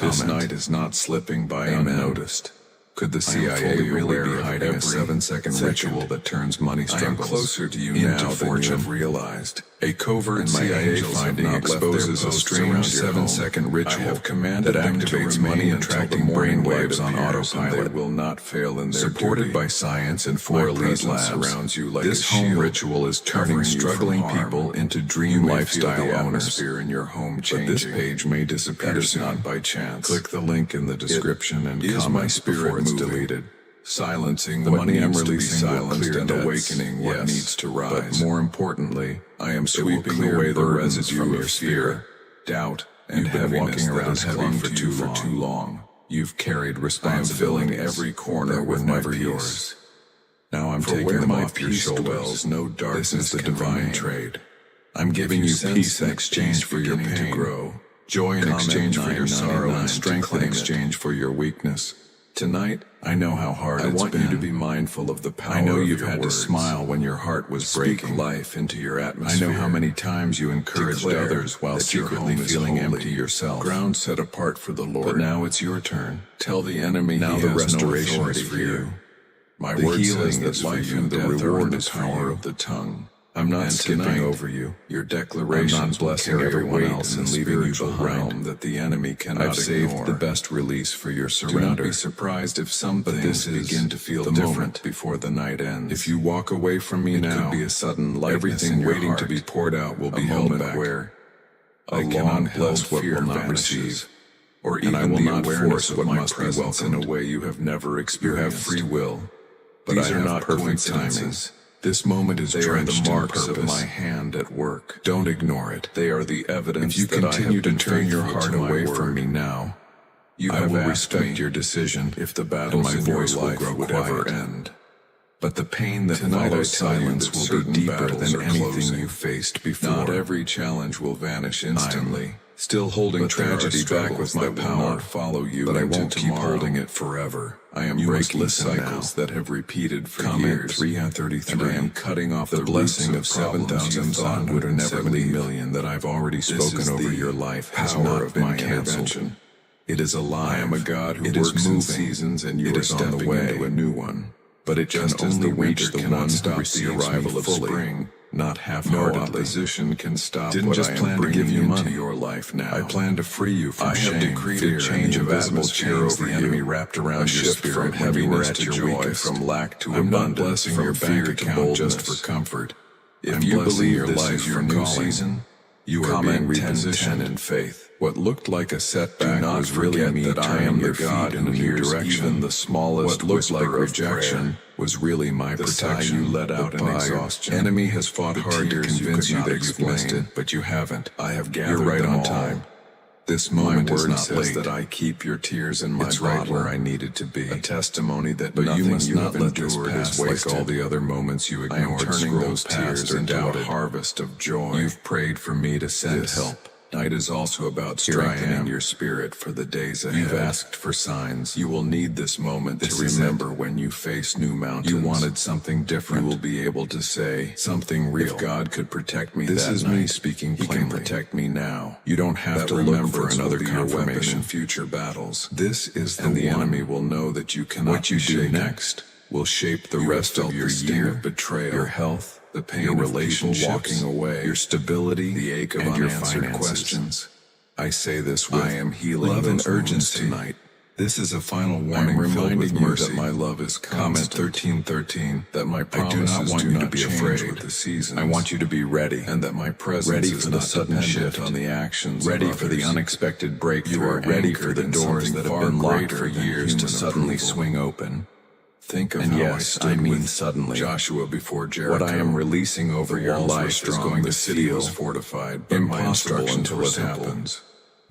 This Comment. night is not slipping by Amen. unnoticed. Could the I am CIA fully really aware be of hiding a every 7-second second. ritual that turns money I am struggles closer to you into now than you fortune? have realized. A covert And my CIA angels have finding not left their exposes a posts strange around your 7-second home. ritual I have commanded that them to activates remain money until the attracting morning light brainwaves on appears, and autopilot. they will not fail in their Supported duty. by science and My 4 elite presence labs, surrounds you like this a home shield, ritual is turning covering you from struggling harm. people into You dream may feel lifestyle the owners. atmosphere in your home But changing. this page may disappear That is soon. not by chance. Click the link in the description and is comment my before spirit it's moving. deleted. Silencing The what money I'm needs to be releasing will silenced clear and debts, awakening what yes, needs to rise. But more importantly, I am it will sweeping clear away the burdens residue from of your fear, spirit. doubt, and You've been heaviness walking that around has heavy clung for to too you for long. too long. You've carried I am responsibilities filling every corner that were with my never peace. yours. Now I'm For taking where them my off your peace shoulders. dwells, no darkness This is the can divine remain. trade. I'm giving you you sense peace in that exchange peace for your beginning to pain, grow, joy in comment exchange for your sorrow, 999 and to strength in claim it. exchange for your weakness. Tonight, I know how hard I it's want been. you to be mindful of the power I know of you've your had words. to smile when your heart was Speak breaking. life into your I atmosphere. know how many times you encouraged Declare others while that your secretly home is feeling holy, empty yourself. ground set apart for the Lord. But now it's your turn. Tell the enemy Now he the has restoration no is authority for here. you. My The word healing says that is for life you. and The death are in reward the is for power you. of the tongue. I'm not And skipping tonight, over you. Your I'm declarations not will blessing carry everyone weight else in and the leaving you spiritual behind. realm that the enemy cannot I've saved ignore. the best release for your Do not surrender. be surprised if some But things this is begin to feel the different moment. before the night ends. If you walk away from me it now, could be a sudden lightness everything in your waiting heart. to be poured out will a be held moment back. where I a cannot long-held bless what fear will not vanishes, receive, or and even I will the not awareness force of what my must be presence in a welcomed. way you have never You experienced. have free will, but These I are have not perfect timing. coincidences. This moment is They are the drenched in marks of purpose. my hand at work. Don't ignore it. They are the evidence If you that I continue have to been turn your faithful heart to my away word. from me now, You I have will asked respect me your decision if the and battles my in your voice will life grow would quiet. ever end. But the pain that Tonight I follows tell you silence that will certain be deeper battles than are anything closing. you faced before. Not every challenge will vanish instantly. Still holding But there are tragedy back with struggles my that will power, not follow you but I into won't keep tomorrow. holding it forever. I am You must breaking listen cycles now. that have repeated for Comment years. 333. And I am cutting off The the blessing roots of problems you thought would never 7,770 leave. million that I've already This spoken is over the your life has power not of been my canceled. intervention. It is alive. I am a God who It is works in moving. seasons, and you It are is on the stepping way. into a new one. But it Just can as only the reach winter the cannot one stop who the receives arrival me of fully, spring, not No half-heartedly. opposition can stop Didn't what just I am plan to give bringing you into money. your life now. I plan to free you from I have shame, decreed fear, a change and of the invisible atmosphere chains over the you. enemy wrapped around A your shift spirit from when you were heaviness at to your joy, weakest. from lack to I'm not abundance, blessing from your fear bank to account just boldness. for comfort. If I'm you blessing believe your this life is your for new calling. season, You are comment being 10-10 repositioned. in faith. What looked like a setback Do not was really forget me that I turning am the your God feet in who a new hears direction. even the smallest What looked like whisper of rejection prayer. was really my The sigh protection. you let out The in pie exhaustion. enemy has fought The hard to tears you convince could you not that you've missed explain. it, but you haven't. I have gathered You're right them on all. time. This My moment is word not says late. that I keep your tears in my It's bottle. right where I needed to be. A testimony that But nothing you must you not have let this endured pass is like wasted. all the other moments you I am ignored. turning Scroll those past tears or into doubted. a harvest of joy. You've prayed for me to send This help. night is also about Here I am. strengthening your spirit for the days ahead. You've asked for signs. You will need this moment This to is remember when you face new mountains. You wanted something different. You will be able to say, Something real. if God could protect me This that is night, me speaking He plainly. can protect me now. You don't have That to look for remembrance another will be your weapon confirmation. in future battles. This is And the one. enemy will know that you cannot What you be do shaken. next will shape the You rest have of felt your the sting year, of betrayal, your health, the pain your of people relationships, walking away, your stability, the ache of and your unanswered finances. questions. I say this with I am healing love and those wounds urgency tonight. This is a final warning reminding you mercy. that my love is Comment constant. 1313 That my I do promises not want do you to not be change afraid with the seasons. I want you to be ready, and that my presence ready is for the not sudden dependent shift on the actions ready of for the others. unexpected breakthrough. You are ready for anchored the in doors something that have far been locked greater for than years to human suddenly approval. swing open. Think of And how yes, I stood I mean with suddenly. Joshua before Jericho. What I am releasing over The your walls were life is strong, going the to city feel was fortified, but my impossible instructions until were it simple. happens.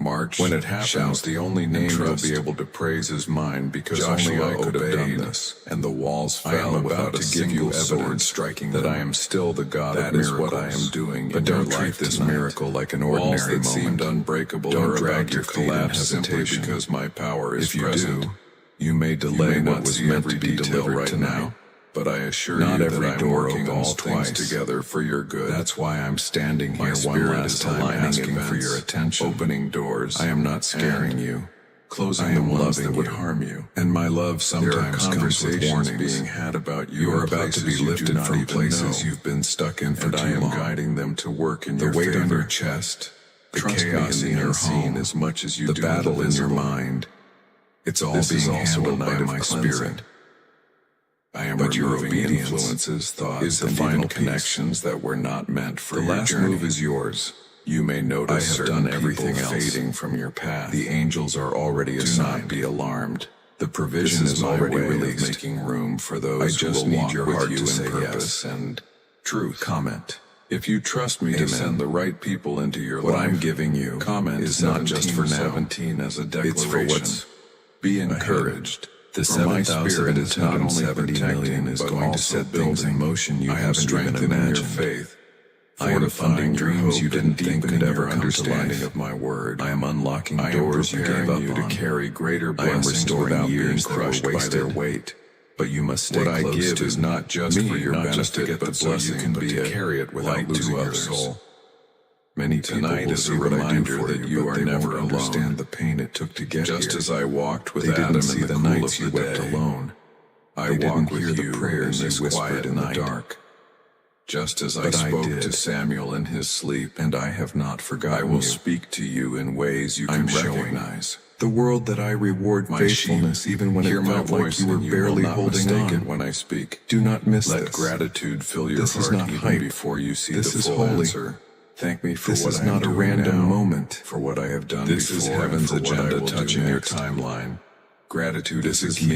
March. When it happens, shout. the only name you'll trust. be able to praise is mine, because Joshua only I could have done obeyed, this. and the walls I am fell about without to a give you single sword evidence striking that them. I am still the God That of is miracles. what I am doing But in your don't treat life this tonight. miracle like an Walls ordinary that moment. seemed unbreakable Don't are drag about your to feet in collapse simply hesitation. because my power is If you present. do, you may delay may what not was see meant every to be detail delivered right tonight. now, but I assure Not you every that I'm door working all opens things twice. together for your good. That's why I'm standing My here one spirit last is time aligning asking for events, your attention. opening doors. I am not scaring and you. closing I the am ones loving that would you. harm you. And my love There are sometimes comes with conversations warnings. being had about you. You are in about to be places you do lifted not from even places know. you've been stuck in for And too I am long. guiding them to work in The your weight favor. on your chest, the Trust me chaos in in the your unseen home, as much as you the do battle the in your visible. mind. It's all This is being also a handled by night of my cleansing. spirit. I am But your removing obedience influences, thoughts, is the and final even piece. connections that were not meant for The your last journey. move is yours. You may I notice have certain done everything people else. fading from your path. The angels are already Do assigned. not be alarmed. The provision This is my already way of released. making room for those I who just will need walk your with heart you to in say purpose yes. and truth. Comment. If you trust me Amen. to send the right people into your What life, I'm giving you comment is not just for now. 17 as a declaration. It's for what's Be ahead. encouraged. The For my spirit is not only 7,770 protecting, million is but going to also set things in building. motion you I am haven't even strengthening your imagined. faith. I am funding fortifying your dreams hope you didn't and think could deepening ever your come to understanding life. of my word. I am unlocking I am doors you preparing gave up you on. to carry greater I am blessings restoring without being years that were crushed by wasted. their weight. But you must stay What I close give to is not just me, for your not just to benefit, get the but so you blessing, can but be to a carry it without light to losing your others. soul. Many people Tonight will is a see what I do reminder for that you, you but are they never won't alone. understand the pain it took to get Just here. as I walked with They Adam didn't see in the the cool nights of you the wept day. alone. I They walk didn't with hear the you prayers in you this whispered quiet in the night. dark. Just as I But I spoke did. to Samuel in his sleep, And I have not forgotten I will you. speak to you in ways you I'm can showing recognize. the world that I reward My faithfulness sheep, even when hear it my felt like voice you were and you will barely not holding mistake on. it when I speak. Do not miss Let this. gratitude fill your This is heart not even hype. before you see This the is full holy. answer. Thank me for This what is I am not a doing random now, moment. for what I have done This before, is and heaven's for what I agenda will do touching your next. timeline. Gratitude This is is a key